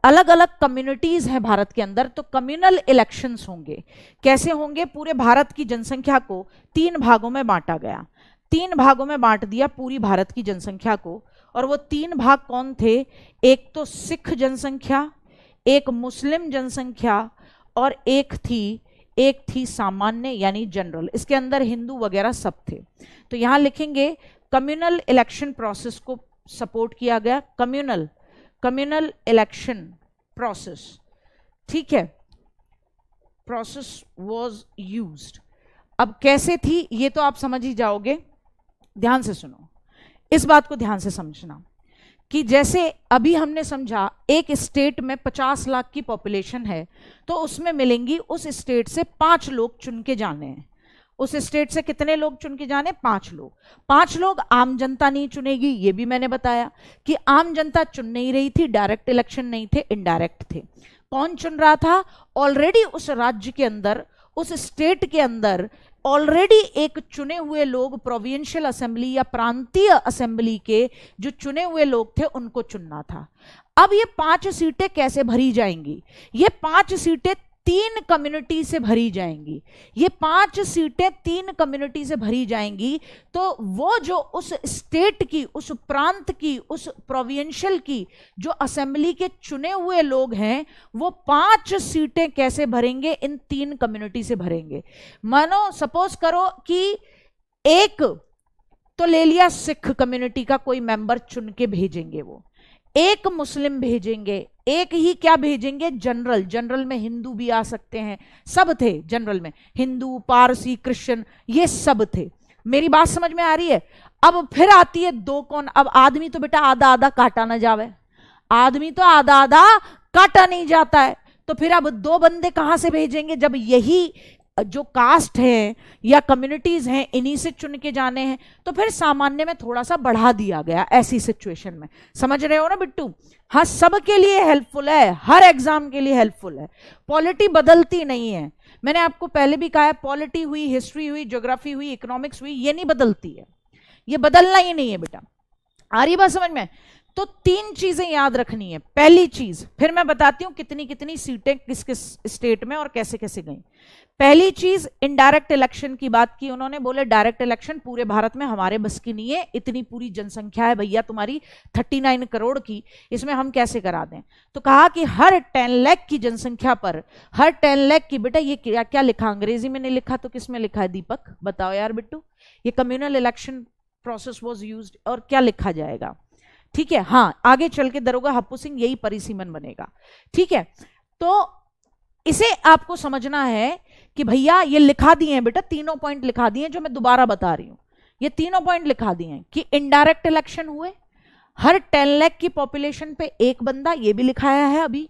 अलग अलग कम्युनिटीज हैं भारत के अंदर, तो कम्युनल इलेक्शंस होंगे। कैसे होंगे? पूरे भारत की जनसंख्या को 3 भागों में बांटा गया, 3 भागों में बांट दिया पूरी भारत की जनसंख्या को। और वो 3 भाग कौन थे? एक तो सिख जनसंख्या, एक मुस्लिम जनसंख्या, और एक थी सामान्य यानी जनरल। इसके अंदर हिंदू वगैरह सब थे। तो यहां लिखेंगे कम्युनल इलेक्शन प्रोसेस को सपोर्ट किया गया, कम्युनल इलेक्शन प्रोसेस, ठीक है, प्रोसेस वाज यूज्ड। अब कैसे थी ये तो आप समझ ही जाओगे, ध्यान से सुनो, इस बात को ध्यान से समझना कि जैसे अभी हमने समझा एक स्टेट में 50 लाख की पॉपुलेशन है, तो उसमें मिलेंगी उस स्टेट से 5 लोग चुन के जाने हैं। उस स्टेट से कितने लोग चुन के जाने? 5 लोग। 5 लोग आम जनता नहीं चुनेगी, ये भी मैंने बताया कि आम जनता चुन नहीं रही थी, डायरेक्ट इलेक्शन नहीं थे, इनडायरेक्ट थे। कौन चुन रहा था? ऑलरेडी उस राज्य के अंदर, उस स्टेट के अंदर ऑलरेडी एक चुने हुए लोग, प्रोविंशियल असेंबली या प्रांतीय असेंबली के जो चुने हुए लोग थे उनको चुनना था। अब ये 5 सीटें कैसे भरी जाएंगी? ये 5 सीटें 3 कम्युनिटी से भरी जाएंगी। ये 5 सीटें 3 कम्युनिटी से भरी जाएंगी। तो वो जो उस स्टेट की, उस प्रांत की, उस प्रोविंशियल की जो असेंबली के चुने हुए लोग हैं, वो 5 सीटें कैसे भरेंगे? इन 3 कम्युनिटी से भरेंगे। मानो सपोज करो कि एक तो ले लिया सिख कम्युनिटी का कोई मेंबर चुन के भेजेंगे, वो एक मुस्लिम भेजेंगे, एक ही क्या भेजेंगे? जनरल में हिंदू भी आ सकते हैं, सब थे जनरल में, हिंदू, पारसी, क्रिश्चियन, ये सब थे। मेरी बात समझ में आ रही है? अब फिर आती है 2 कौन? अब आदमी तो बेटा आधा आधा काटा ना जावे, आदमी तो आधा आधा काटा नहीं जाता है। तो फिर अब 2 बंदे कहां से भेजेंगे जब यही जो कास्ट है या कम्युनिटीज हैं इन्हीं से चुन के जाने हैं? तो फिर सामान्य में थोड़ा सा बढ़ा दिया गया ऐसी सिचुएशन में। समझ रहे हो ना बिट्टू? हाँ, सबके लिए हेल्पफुल है, हर एग्जाम के लिए हेल्पफुल है। पॉलिटी बदलती नहीं है, मैंने आपको पहले भी कहा है, पॉलिटी हुई, हिस्ट्री हुई, ज्योग्राफी हुई, इकोनॉमिक्स हुई, ये नहीं बदलती है। ये बदलना ही नहीं है बेटा। आ रही बात समझ में? तो 3 चीजें याद रखनी है। पहली चीज, फिर मैं बताती हूं कितनी कितनी सीटें किस किस स्टेट में और कैसे कैसे गई। पहली चीज, इनडायरेक्ट इलेक्शन की बात की उन्होंने, बोले डायरेक्ट इलेक्शन पूरे भारत में हमारे बस की नहीं है, इतनी पूरी जनसंख्या है भैया तुम्हारी 39 करोड़ की, इसमें हम कैसे करा दें। तो कहा कि हर 10 लाख की जनसंख्या पर, हर 10 लाख की, बेटा ये क्या क्या लिखा, अंग्रेजी में नहीं लिखा तो किस में लिखा है दीपक, बताओ यार बिट्टू। ये communal election process was used, और क्या लिखा जाएगा, ठीक है। हाँ, आगे चल के दरोगा हप्पू सिंह यही परिसीमन बनेगा, ठीक है। तो इसे आपको समझना है कि भैया ये लिखा दिए हैं बेटा, तीनों पॉइंट लिखा दिए हैं जो मैं दोबारा बता रही हूं, ये तीनों पॉइंट लिखा दिए हैं कि इनडायरेक्ट इलेक्शन हुए, हर 10 लाख की पॉपुलेशन पे एक बंदा, ये भी लिखाया है अभी।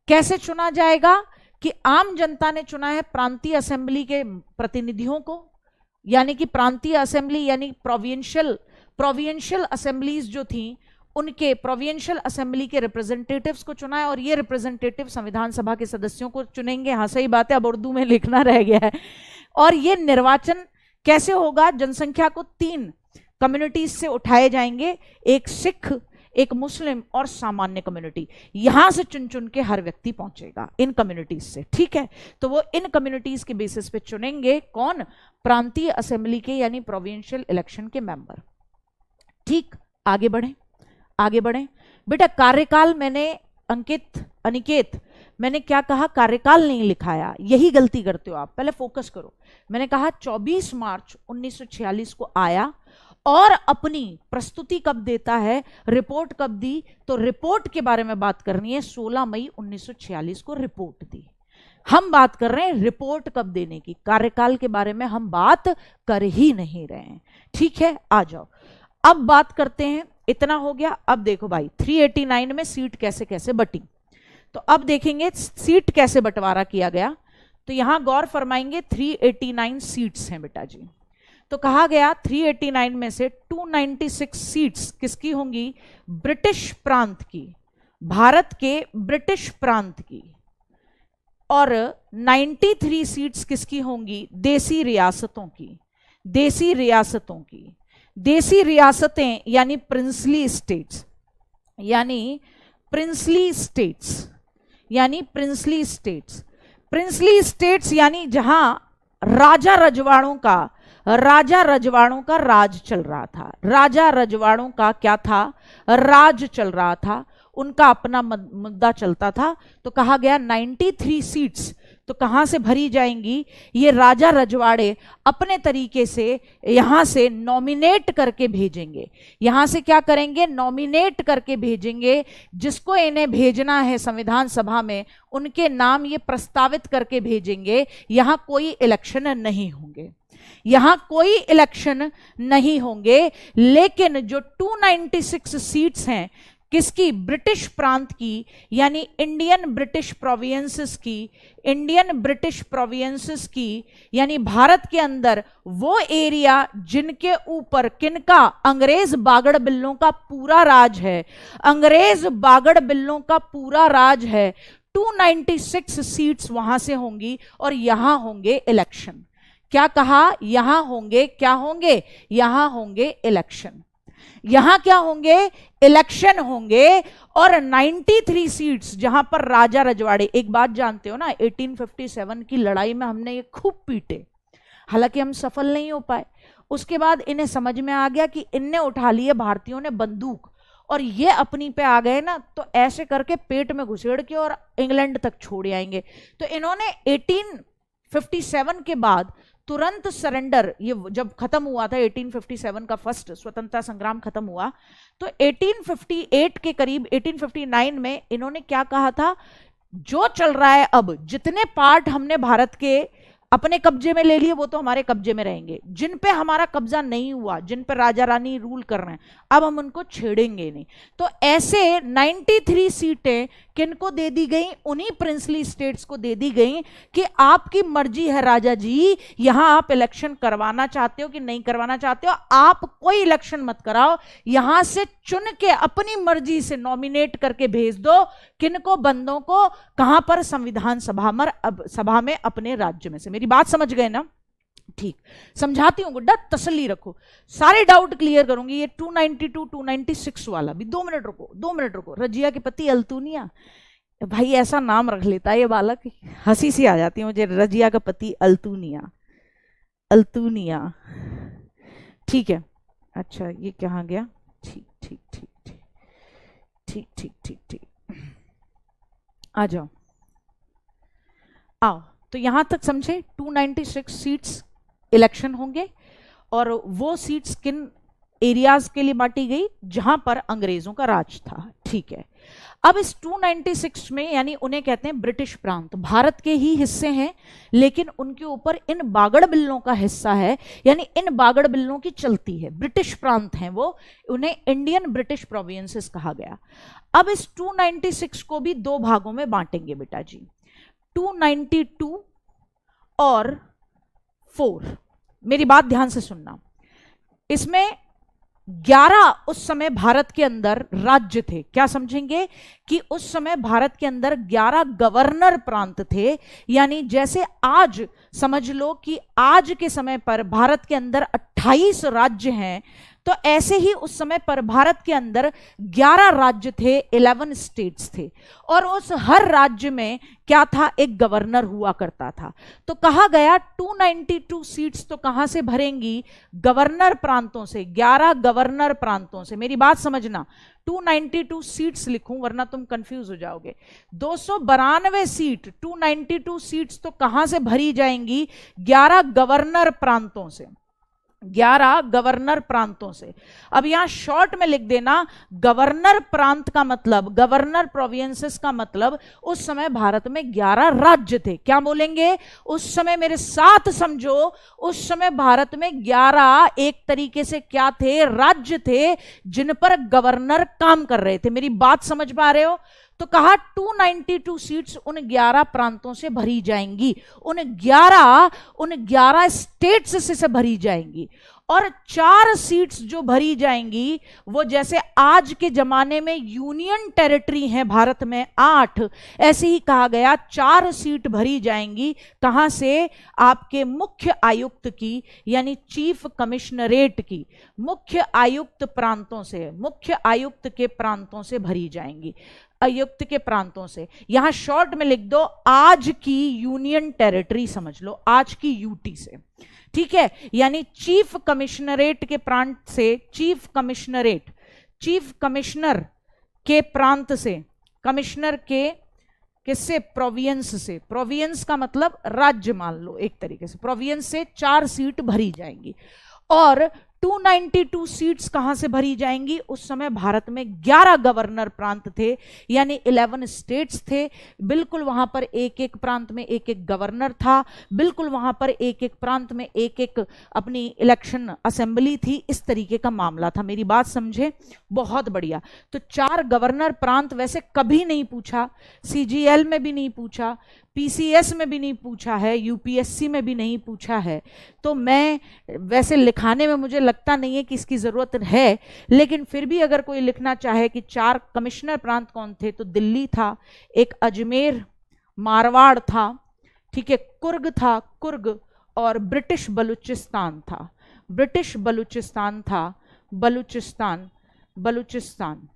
कैसे चुना जाएगा कि आम जनता ने चुना है प्रांतीय असेंबली के प्रतिनिधियों को, यानी कि प्रांतीय असेंबली यानी प्रोविंशियल असेंबलीज जो थी उनके प्रोविंशियल असेंबली के रिप्रेजेंटेटिव्स को चुना है, और ये रिप्रेजेंटेटिव संविधान सभा के सदस्यों को चुनेंगे। हाँ सही बात है, अब उर्दू में लिखना रह गया है। और ये निर्वाचन कैसे होगा, जनसंख्या को 3 कम्युनिटीज से उठाए जाएंगे, एक सिख, एक मुस्लिम और सामान्य कम्युनिटी, यहां से चुन चुन के हर व्यक्ति पहुंचेगा इन कम्युनिटीज से, ठीक है। तो वो इन कम्युनिटीज के बेसिस पे चुनेंगे कौन, प्रांतीय असेंबली के यानी प्रोविंशियल इलेक्शन के मेंबर, ठीक। आगे बढ़े बेटा। कार्यकाल मैंने अनिकेत मैंने क्या कहा, कार्यकाल नहीं लिखाया, यही गलती करते हो आप, पहले फोकस करो। मैंने कहा 24 मार्च 1946 को आया, और अपनी प्रस्तुति कब देता है, रिपोर्ट कब दी, तो रिपोर्ट के बारे में बात करनी है, 16 मई 1946 को रिपोर्ट दी। हम बात कर रहे हैं रिपोर्ट कब देने की, कार्यकाल के बारे में हम बात कर ही नहीं रहे हैं, ठीक है। आ जाओ, अब बात करते हैं, इतना हो गया। अब देखो भाई 389 में सीट कैसे कैसे बटी, तो अब देखेंगे सीट कैसे बंटवारा किया गया। तो यहां गौर फरमाएंगे 389 सीट्स हैं बेटा जी। तो कहा गया 389 में से 296 सीट्स किसकी होंगी, ब्रिटिश प्रांत की, भारत के ब्रिटिश प्रांत की, और 93 सीट्स किसकी होंगी, देसी रियासतों की। देसी रियासतों की, देसी रियासतें यानी प्रिंसली स्टेट्स, यानी प्रिंसली स्टेट्स, यानी प्रिंसली स्टेट्स, प्रिंसली स्टेट्स यानी जहां राजा रजवाड़ों का राज चल रहा था, राजा रजवाड़ों का क्या था, राज चल रहा था, उनका अपना मुद्दा चलता था। तो कहा गया 93 सीट्स तो कहां से भरी जाएंगी, ये राजा रजवाड़े अपने तरीके से यहां से नॉमिनेट करके भेजेंगे। यहां से क्या करेंगे, नॉमिनेट करके भेजेंगे, जिसको इन्हें भेजना है संविधान सभा में उनके नाम ये प्रस्तावित करके भेजेंगे। यहां कोई इलेक्शन नहीं होंगे, यहां कोई इलेक्शन नहीं होंगे, लेकिन जो 296 सीट्स हैं किसकी, ब्रिटिश प्रांत की, यानी इंडियन ब्रिटिश प्रोविंसेस की, इंडियन ब्रिटिश प्रोविंसेस की, यानी भारत के अंदर वो एरिया जिनके ऊपर किनका, अंग्रेज बागड़ बिल्लों का पूरा राज है, अंग्रेज बागड़ बिल्लों का पूरा राज है। 296 सीट्स वहां से होंगी और यहां होंगे इलेक्शन। क्या कहा, यहां होंगे, क्या होंगे, यहां होंगे इलेक्शन, यहां क्या होंगे, इलेक्शन होंगे। और 93 सीट्स जहां पर राजा रजवाड़े, एक बात जानते हो ना, 1857 की लड़ाई में हमने ये खूब पीटे, हालांकि हम सफल नहीं हो पाए। उसके बाद इन्हें समझ में आ गया कि इनने उठा लिए भारतीयों ने बंदूक, और ये अपनी पे आ गए ना, तो ऐसे करके पेट में घुसेड़ के और इंग्लैंड तक छोड़ आएंगे। तो इन्होंने 1857 के बाद तुरंत सरेंडर, ये जब खत्म हुआ था 1857 का फर्स्ट स्वतंत्रता संग्राम खत्म हुआ, तो 1858 के करीब 1859 में इन्होंने क्या कहा था, जो चल रहा है अब, जितने पार्ट हमने भारत के अपने कब्जे में ले लिए वो तो हमारे कब्जे में रहेंगे, जिन पे हमारा कब्जा नहीं हुआ, जिन पे राजा रानी रूल कर रहे हैं, अब हम उनको छेड़ेंगे नहीं। तो ऐसे 93 सीटें किनको दे दी गई, उन्हीं प्रिंसली स्टेट्स को दे दी गई कि आपकी मर्जी है राजा जी, यहां आप इलेक्शन करवाना चाहते हो कि नहीं करवाना चाहते हो, आप कोई इलेक्शन मत कराओ, यहां से चुन के अपनी मर्जी से नॉमिनेट करके भेज दो, किनको, बंदों को, कहां पर, संविधान सभा में अपने राज्य में से। मेरी बात समझ गए ना, ठीक, समझाती हूँ गुड्डा, तसल्ली रखो, सारे डाउट क्लियर करूंगी। ये 292 296 वाला भी, 2 मिनट रुको, 2 मिनट रुको। रजिया के पति अल्तुनिया, भाई ऐसा नाम रख लेता है ये बालक, हंसी सी आ जाती है मुझे। रजिया का पति अल्तुनिया, अल्तुनिया, ठीक है। अच्छा ये कहाँ गया? ठीक ठीक ठीक ठीक ठीक ठीक ठीक ठीक, आ जाओ, आओ। तो यहां तक समझे, 296 सीट्स इलेक्शन होंगे और वो सीट्स किन एरियाज के लिए बांटी गई? जहां पर अंग्रेजों का राज था, ठीक है। अब इस 296 में, यानी उन्हें कहते हैं ब्रिटिश प्रांत, भारत के ही हिस्से हैं, लेकिन उनके ऊपर इन बागड़ बिल्लों का हिस्सा है, यानी इन बागड़ बिल्लों की चलती है, ब्रिटिश प्रांत हैं वो, उन्हें इंडियन ब्रिटिश प्रोविंसेस कहा गया। अब इस 296 को भी दो भागों में बांटेंगे बेटा जी, 292 और 4। मेरी बात ध्यान से सुनना, इसमें 11 उस समय भारत के अंदर राज्य थे। क्या समझेंगे कि उस समय भारत के अंदर 11 गवर्नर प्रांत थे, यानी जैसे आज समझ लो कि आज के समय पर भारत के अंदर 28 राज्य हैं, तो ऐसे ही उस समय पर भारत के अंदर 11 राज्य थे, 11 स्टेट्स थे, और उस हर राज्य में क्या था? एक गवर्नर हुआ करता था। तो कहा गया 292 सीट्स तो कहां से भरेंगी? गवर्नर प्रांतों से, 11 गवर्नर प्रांतों से। मेरी बात समझना, 292 सीट्स लिखूं वरना तुम कंफ्यूज हो जाओगे। 292 सीट, 292 सीट्स तो कहां से भरी जाएंगी? 11 गवर्नर प्रांतों से, 11 गवर्नर प्रांतों से। अब यहां शॉर्ट में लिख देना, गवर्नर प्रांत का मतलब, गवर्नर प्रोविंसेस का मतलब, उस समय भारत में 11 राज्य थे। क्या बोलेंगे? उस समय, मेरे साथ समझो, उस समय भारत में 11 एक तरीके से क्या थे? राज्य थे, जिन पर गवर्नर काम कर रहे थे। मेरी बात समझ पा रहे हो? तो कहा 292 सीट्स उन 11 प्रांतों से भरी जाएंगी, उन 11 स्टेट्स से भरी जाएंगी। और 4 सीट्स जो भरी जाएंगी वो जैसे आज के जमाने में यूनियन टेरिटरी है भारत में 8, ऐसे ही कहा गया 4 सीट भरी जाएंगी। कहां से? आपके मुख्य आयुक्त की, यानी चीफ कमिश्नरेट की, मुख्य आयुक्त प्रांतों से, मुख्य आयुक्त के प्रांतों से भरी जाएंगी, आयुक्त के प्रांतों से। यहां शॉर्ट में लिख दो, आज की यूनियन टेरिटरी समझ लो, आज की यूटी से, ठीक है। यानी चीफ कमिश्नरेट के प्रांत से, चीफ कमिश्नरेट, चीफ कमिश्नर के प्रांत से, कमिश्नर के किससे? प्रोविंस से। प्रोविंस का मतलब राज्य मान लो एक तरीके से, प्रोविंस से 4 सीट भरी जाएंगी। और 292 सीट्स कहां से भरी जाएंगी? उस समय भारत में 11 गवर्नर प्रांत थे, यानी 11 स्टेट्स थे। बिल्कुल वहां पर एक एक प्रांत में एक एक गवर्नर था, बिल्कुल वहां पर एक एक प्रांत में एक एक अपनी इलेक्शन असेंबली थी। इस तरीके का मामला था। मेरी बात समझे? बहुत बढ़िया। तो 4 गवर्नर प्रांत वैसे कभी नहीं पूछा, CGL में भी नहीं पूछा, PCS में भी नहीं पूछा है, UPSC में भी नहीं पूछा है। तो मैं वैसे लिखाने में मुझे लगता नहीं है कि इसकी जरूरत है, लेकिन फिर भी अगर कोई लिखना चाहे कि 4 कमिश्नर प्रांत कौन थे, तो दिल्ली था, एक अजमेर मारवाड़ था, ठीक है, कुर्ग था, कुर्ग, और ब्रिटिश बलूचिस्तान था, ब्रिटिश बलूचिस्तान था, बलूचिस्तान, बलूचिस्तान।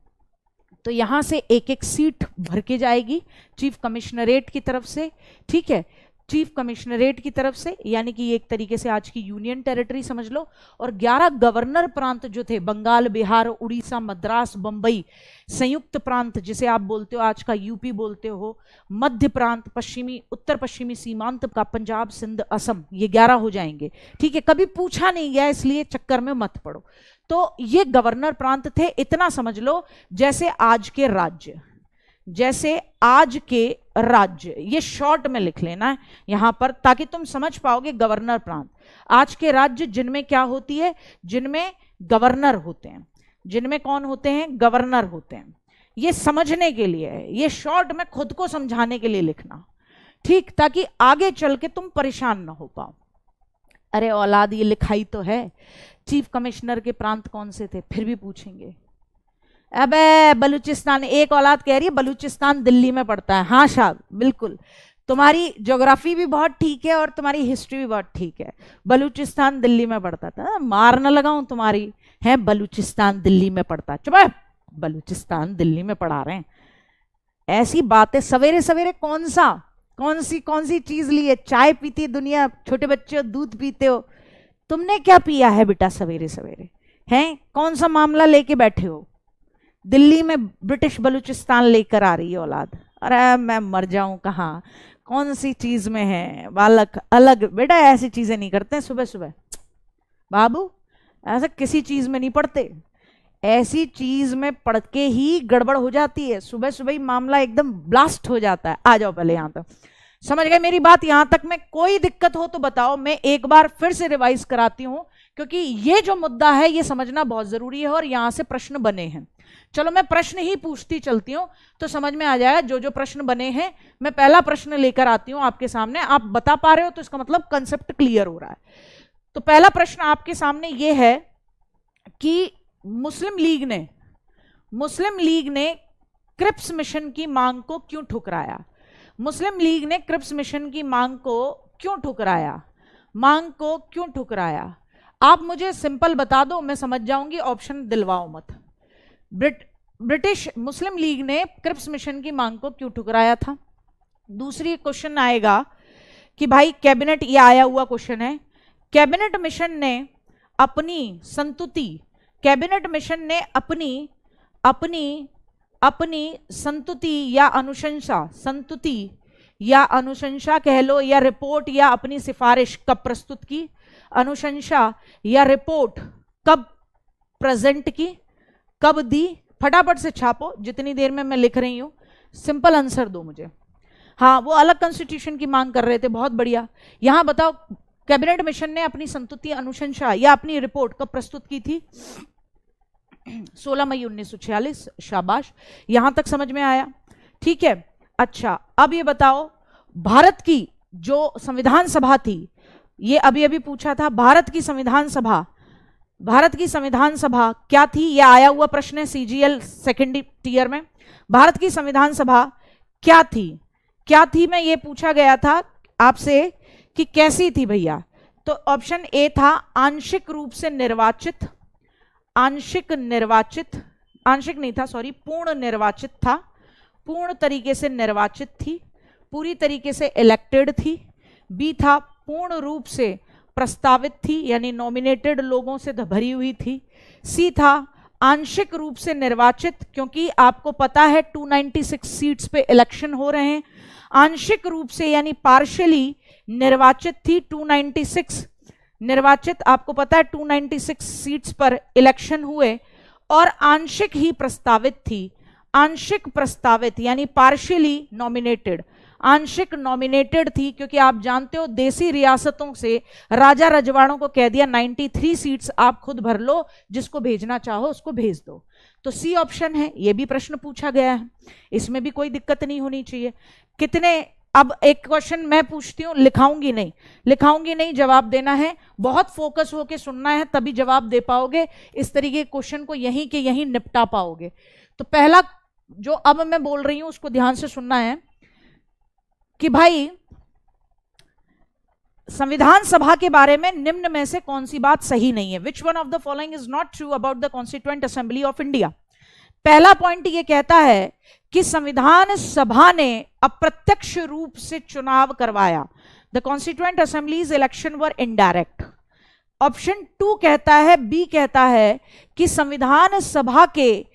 तो यहां से एक एक सीट भर के जाएगी चीफ कमिश्नरेट की तरफ से, ठीक है, चीफ कमिश्नरेट की तरफ से, यानी कि एक तरीके से आज की यूनियन टेरिटरी समझ लो। और 11 गवर्नर प्रांत जो थे, बंगाल, बिहार, उड़ीसा, मद्रास, बंबई, संयुक्त प्रांत जिसे आप बोलते हो, आज का यूपी बोलते हो, मध्य प्रांत, पश्चिमी, उत्तर पश्चिमी सीमांत का पंजाब, सिंध, असम, ये 11 हो जाएंगे, ठीक है। कभी पूछा नहीं गया, इसलिए चक्कर में मत पड़ो। तो ये गवर्नर प्रांत थे। इतना समझ लो जैसे आज के राज्य, जैसे आज के राज्य, ये शॉर्ट में लिख लेना है यहां पर, ताकि तुम समझ पाओगे गवर्नर प्रांत। आज के राज्य जिनमें क्या होती है? जिनमें गवर्नर होते हैं। जिनमें कौन होते हैं? गवर्नर होते हैं। ये समझने के लिए है, ये शॉर्ट में खुद को समझाने के लिए लिखना, ठीक, ताकि आगे चल के तुम परेशान ना हो पाओ। अरे औलाद, ये लिखाई तो है। चीफ कमिश्नर के प्रांत कौन से थे? फिर भी पूछेंगे। अबे बलूचिस्तान, एक औलाद कह रही है बलूचिस्तान दिल्ली में पड़ता है। हाँ साहब, बिल्कुल। तुम्हारी ज्योग्राफी भी बहुत ठीक है और तुम्हारी हिस्ट्री भी बहुत ठीक है। बलूचिस्तान दिल्ली में पड़ता था, मार न लगाऊं तुम्हारी, है बलूचिस्तान दिल्ली में पड़ता, चुप है, बलूचिस्तान दिल्ली में पढ़ा रहे हैं। ऐसी बातें सवेरे सवेरे कौन सी चीज ली है? चाय पीती है दुनिया, छोटे बच्चे हो दूध पीते हो, तुमने क्या पिया है बेटा सवेरे सवेरे? हैं कौन सा मामला लेके बैठे हो? दिल्ली में ब्रिटिश बलूचिस्तान लेकर आ रही है औलाद। अरे मैं मर जाऊं, कहाँ कौन सी चीज में है बालक अलग? बेटा ऐसी चीजें नहीं करते सुबह सुबह, बाबू ऐसा किसी चीज में नहीं पढ़ते। ऐसी चीज में पढ़ के ही गड़बड़ हो जाती है, सुबह सुबह ही मामला एकदम ब्लास्ट हो जाता है। आ जाओ पहले यहां तक, समझ गए मेरी बात? यहां तक में कोई दिक्कत हो तो बताओ, मैं एक बार फिर से रिवाइज कराती हूं, क्योंकि ये जो मुद्दा है ये समझना बहुत जरूरी है और यहां से प्रश्न बने हैं। चलो मैं प्रश्न ही पूछती चलती हूं तो समझ में आ जाएगा। जो जो प्रश्न बने हैं मैं पहला प्रश्न लेकर आती हूं आपके सामने, आप बता पा रहे हो तो इसका मतलब कंसेप्ट क्लियर हो रहा है। तो पहला प्रश्न आपके सामने ये है कि मुस्लिम लीग ने क्रिप्स मिशन की मांग को क्यों ठुकराया? मुस्लिम लीग ने क्रिप्स मिशन की मांग को क्यों ठुकराया? आप मुझे सिंपल बता दो, मैं समझ जाऊंगी, ऑप्शन दिलवाओ मत। ब्रिटिश मुस्लिम लीग ने क्रिप्स मिशन की मांग को क्यों ठुकराया था? दूसरी क्वेश्चन आएगा कि भाई कैबिनेट, ये आया हुआ क्वेश्चन है, कैबिनेट मिशन ने अपनी संतुति या अनुशंसा कह लो, या रिपोर्ट या अपनी सिफारिश कब प्रस्तुत की? अनुशंसा या रिपोर्ट कब प्रेजेंट की, कब दी? फटाफट से छापो जितनी देर में मैं लिख रही हूं, सिंपल आंसर दो मुझे। हाँ, वो अलग कॉन्स्टिट्यूशन की मांग कर रहे थे, बहुत बढ़िया। यहां बताओ कैबिनेट मिशन ने अपनी संतुति, अनुशंसा या अपनी रिपोर्ट कब प्रस्तुत की थी? 16 मई 1946। शाबाश, यहां तक समझ में आया, ठीक है। अच्छा, अब ये बताओ भारत की जो संविधान सभा थी, ये अभी अभी पूछा था, भारत की संविधान सभा क्या थी? ये आया हुआ प्रश्न है सीजीएल सेकेंड ईयर में। भारत की संविधान सभा क्या थी में ये पूछा गया था आपसे कि कैसी थी भैया। तो ऑप्शन ए था आंशिक रूप से निर्वाचित, पूर्ण निर्वाचित था, पूर्ण तरीके से निर्वाचित थी, पूरी तरीके से इलेक्टेड थी। बी था पूर्ण रूप से प्रस्तावित थी, यानी नॉमिनेटेड लोगों से भरी हुई थी। सी था आंशिक रूप से निर्वाचित, क्योंकि आपको पता है 296 सीट्स पे इलेक्शन हो रहे हैं। आंशिक रूप से यानी पार्शियली निर्वाचित थी, 296 निर्वाचित, आपको पता है 296 सीट्स पर इलेक्शन हुए। और आंशिक ही प्रस्तावित थी, आंशिक प्रस्तावित यानी पार्शियली नॉमिनेटेड, आंशिक नॉमिनेटेड थी, क्योंकि आप जानते हो देसी रियासतों से राजा रजवाड़ों को कह दिया 93 सीट्स आप खुद भर लो, जिसको भेजना चाहो उसको भेज दो। तो सी ऑप्शन है, ये भी प्रश्न पूछा गया है, इसमें भी कोई दिक्कत नहीं होनी चाहिए। कितने, अब एक क्वेश्चन मैं पूछती हूं, लिखाऊंगी नहीं, जवाब देना है, बहुत फोकस होके सुनना है, तभी जवाब दे पाओगे। इस तरीके के क्वेश्चन को यहीं के यहीं निपटा पाओगे। तो पहला जो अब मैं बोल रही हूं उसको ध्यान से सुनना है कि भाई संविधान सभा के बारे में निम्न में से कौन सी बात सही नहीं है? Which one of the following is not true about the constituent assembly of India? पहला पॉइंट ये कहता है कि संविधान सभा ने अप्रत्यक्ष रूप से चुनाव करवाया, the constituent assemblies election were indirect. Option 2 कहता है, बी कहता है कि संविधान सभा के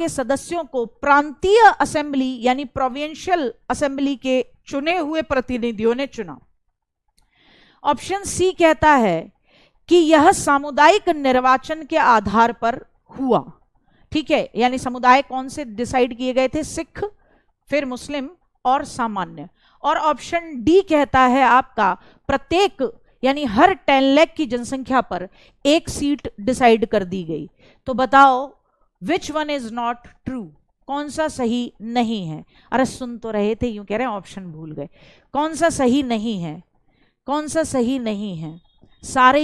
सदस्यों को प्रांतीय असेंबली यानी प्रोविंशियल असेंबली के चुने हुए प्रतिनिधियों ने चुना। ऑप्शन सी कहता है कि यह सामुदायिक निर्वाचन के आधार पर हुआ, ठीक है, यानी समुदाय कौन से डिसाइड किए गए थे? सिख, फिर मुस्लिम और सामान्य। और ऑप्शन डी कहता है आपका प्रत्येक यानी हर 10 लाख की जनसंख्या पर एक सीट डिसाइड कर दी गई। तो बताओ which one is not true, कौन सा सही नहीं है? अरे सुन तो रहे थे, यूं कह रहे हैं ऑप्शन भूल गए। कौन सा सही नहीं है? सारे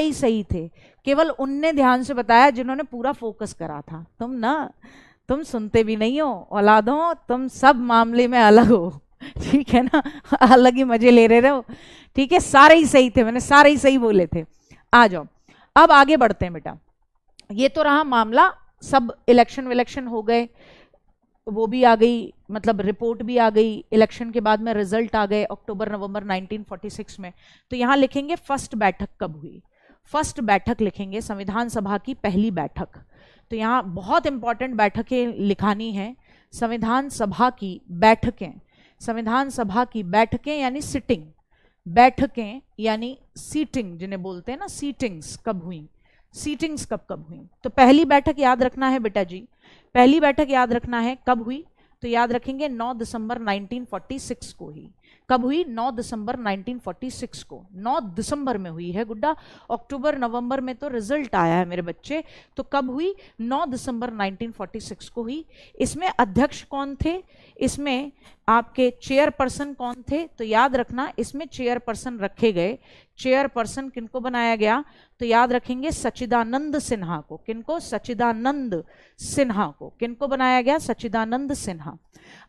ही सही थे, केवल उनने ध्यान से बताया जिन्होंने पूरा फोकस करा था। तुम ना तुम सुनते भी नहीं हो, औलादों तुम सब मामले में अलग हो, ठीक है ना, अलग ही मजे ले रहे हो, ठीक है, सारे ही सही थे, मैंने सारे ही सही बोले थे। आ जाओ, अब आगे बढ़ते हैं बेटा। ये तो रहा मामला, सब इलेक्शन विलेक्शन हो गए, वो भी आ गई, मतलब रिपोर्ट भी आ गई, इलेक्शन के बाद में रिजल्ट आ गए अक्टूबर नवंबर 1946 में। तो यहां लिखेंगे फर्स्ट बैठक कब हुई, फर्स्ट बैठक लिखेंगे संविधान सभा की पहली बैठक। तो यहाँ बहुत इंपॉर्टेंट बैठकें लिखानी है, संविधान सभा की बैठकें, संविधान सभा की बैठकें यानी सिटिंग, बैठकें यानी सीटिंग जिन्हें बोलते हैं ना, सीटिंग्स कब हुई, सीटिंग्स कब कब हुई। तो पहली बैठक याद रखना है बेटा जी, पहली बैठक याद रखना है कब हुई, तो याद रखेंगे 9 दिसंबर 1946 को ही। कब हुई? 9 दिसंबर 1946 को, 9 दिसंबर में हुई है गुड्डा, अक्टूबर नवंबर में तो रिजल्ट आया है मेरे बच्चे। तो कब हुई? 9 दिसंबर 1946 को हुई। इसमें अध्यक्ष कौन थे, इसमें आपके चेयरपर्सन कौन थे, तो याद रखना इसमें चेयरपर्सन रखे गए। चेयरपर्सन किनको बनाया गया, तो याद रखेंगे सच्चिदानंद सिन्हा को। किनको? सच्चिदानंद सिन्हा को। किनको बनाया गया? सच्चिदानंद सिन्हा।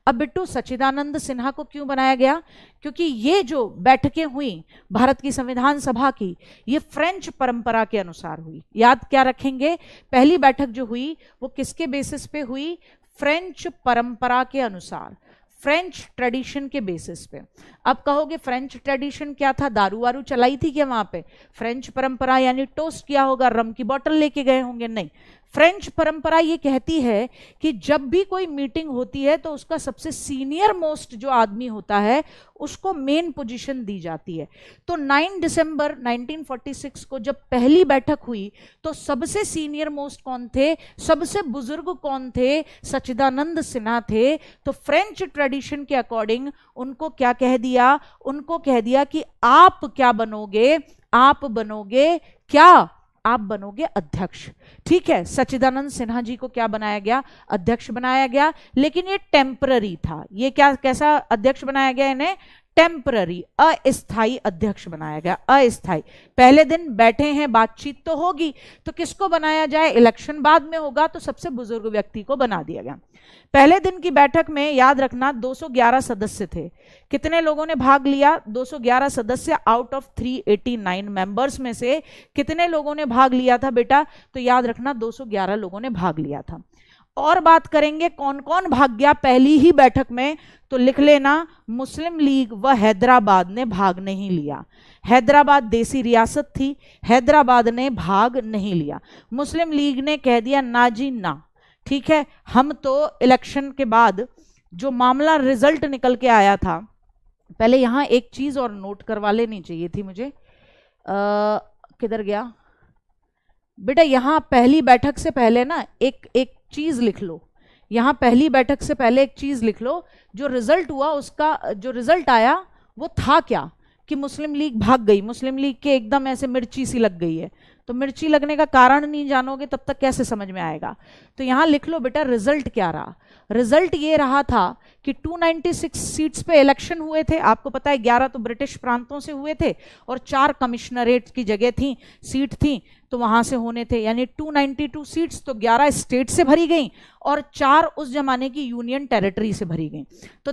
अब बिट्टू सच्चिदानंद सिन्हा को क्यों बनाया गया? क्योंकि ये जो बैठकें हुई भारत की संविधान सभा की, ये फ्रेंच परंपरा के अनुसार हुई। याद क्या रखेंगे? पहली बैठक जो हुई वो किसके बेसिस पे हुई? फ्रेंच परंपरा के अनुसार, फ्रेंच ट्रेडिशन के बेसिस पे। अब कहोगे फ्रेंच ट्रेडिशन क्या था? दारू वारू चलाई थी क्या वहां पे? फ्रेंच परंपरा यानी टोस्ट किया होगा, रम की बोतल लेके गए होंगे? नहीं, फ्रेंच परंपरा ये कहती है कि जब भी कोई मीटिंग होती है तो उसका सबसे सीनियर मोस्ट जो आदमी होता है उसको मेन पोजीशन दी जाती है। तो 9 दिसंबर 1946 को जब पहली बैठक हुई तो सबसे सीनियर मोस्ट कौन थे, सबसे बुजुर्ग कौन थे? सच्चिदानंद सिन्हा थे। तो फ्रेंच ट्रेडिशन के अकॉर्डिंग उनको क्या कह दिया? उनको कह दिया कि आप क्या बनोगे? आप बनोगे क्या? आप बनोगे अध्यक्ष। ठीक है, सच्चिदानंद सिन्हा जी को क्या बनाया गया? अध्यक्ष बनाया गया। लेकिन ये टेम्पररी था। ये क्या, कैसा अध्यक्ष बनाया गया? इन्हें टेम्पररी, अस्थाई अध्यक्ष बनाया गया। अस्थाई, पहले दिन बैठे हैं, बातचीत तो होगी, तो किसको बनाया जाए? इलेक्शन बाद में होगा, तो सबसे बुजुर्ग व्यक्ति को बना दिया गया। पहले दिन की बैठक में याद रखना 211 सदस्य थे। कितने लोगों ने भाग लिया? 211 सदस्य आउट ऑफ 389 मेंबर्स में से कितने लोगों ने भाग लिया था बेटा? तो याद रखना 211 लोगों ने भाग लिया था। और बात करेंगे कौन कौन भाग गया पहली ही बैठक में, तो लिख लेना मुस्लिम लीग व हैदराबाद ने भाग नहीं लिया। हैदराबाद देसी रियासत थी, हैदराबाद ने भाग नहीं लिया। मुस्लिम लीग ने कह दिया ना जी ना, ठीक है, हम तो इलेक्शन के बाद जो मामला रिजल्ट निकल के आया था, पहले यहां एक चीज और नोट करवा लेनी चाहिए थी मुझे, किधर गया बेटा? यहां पहली बैठक से पहले ना एक चीज लिख लो। यहां पहली बैठक से पहले एक चीज लिख लो, जो रिजल्ट हुआ उसका जो रिजल्ट आया वो था क्या? कि मुस्लिम लीग भाग गई, मुस्लिम लीग के एकदम ऐसे मिर्ची सी लग गई है। तो मिर्ची लगने का कारण नहीं जानोगे तब तक कैसे समझ में आएगा? तो यहां लिख लो बेटा रिजल्ट क्या रहा। रिजल्ट ये रहा था कि 296 सीट्स पे इलेक्शन हुए थे। आपको पता है 11 तो ब्रिटिश प्रांतों से हुए थे और 4 कमिश्नरेट की जगह थी, सीट थी, तो वहां से होने थे। यानी 292 सीट्स तो 11 स्टेट से भरी गई और 4 उस जमाने की यूनियन टेरिटरी से भरी गई। तो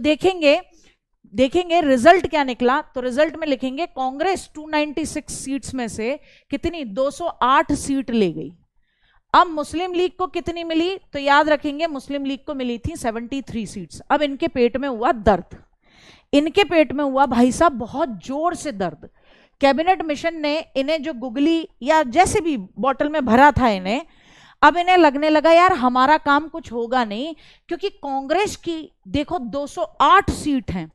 देखेंगे रिजल्ट क्या निकला। तो रिजल्ट में लिखेंगे कांग्रेस 296 सीट्स में से कितनी? 208 सीट ले गई। अब मुस्लिम लीग को कितनी मिली? तो याद रखेंगे मुस्लिम लीग को मिली थी 73 सीट्स। अब इनके पेट में हुआ दर्द, इनके पेट में हुआ भाई साहब बहुत जोर से दर्द। कैबिनेट मिशन ने इन्हें जो गुगली या जैसे भी बोतल में भरा था इन्हें, अब इन्हें लगने लगा यार हमारा काम कुछ होगा नहीं, क्योंकि कांग्रेस की देखो 208 सीट हैं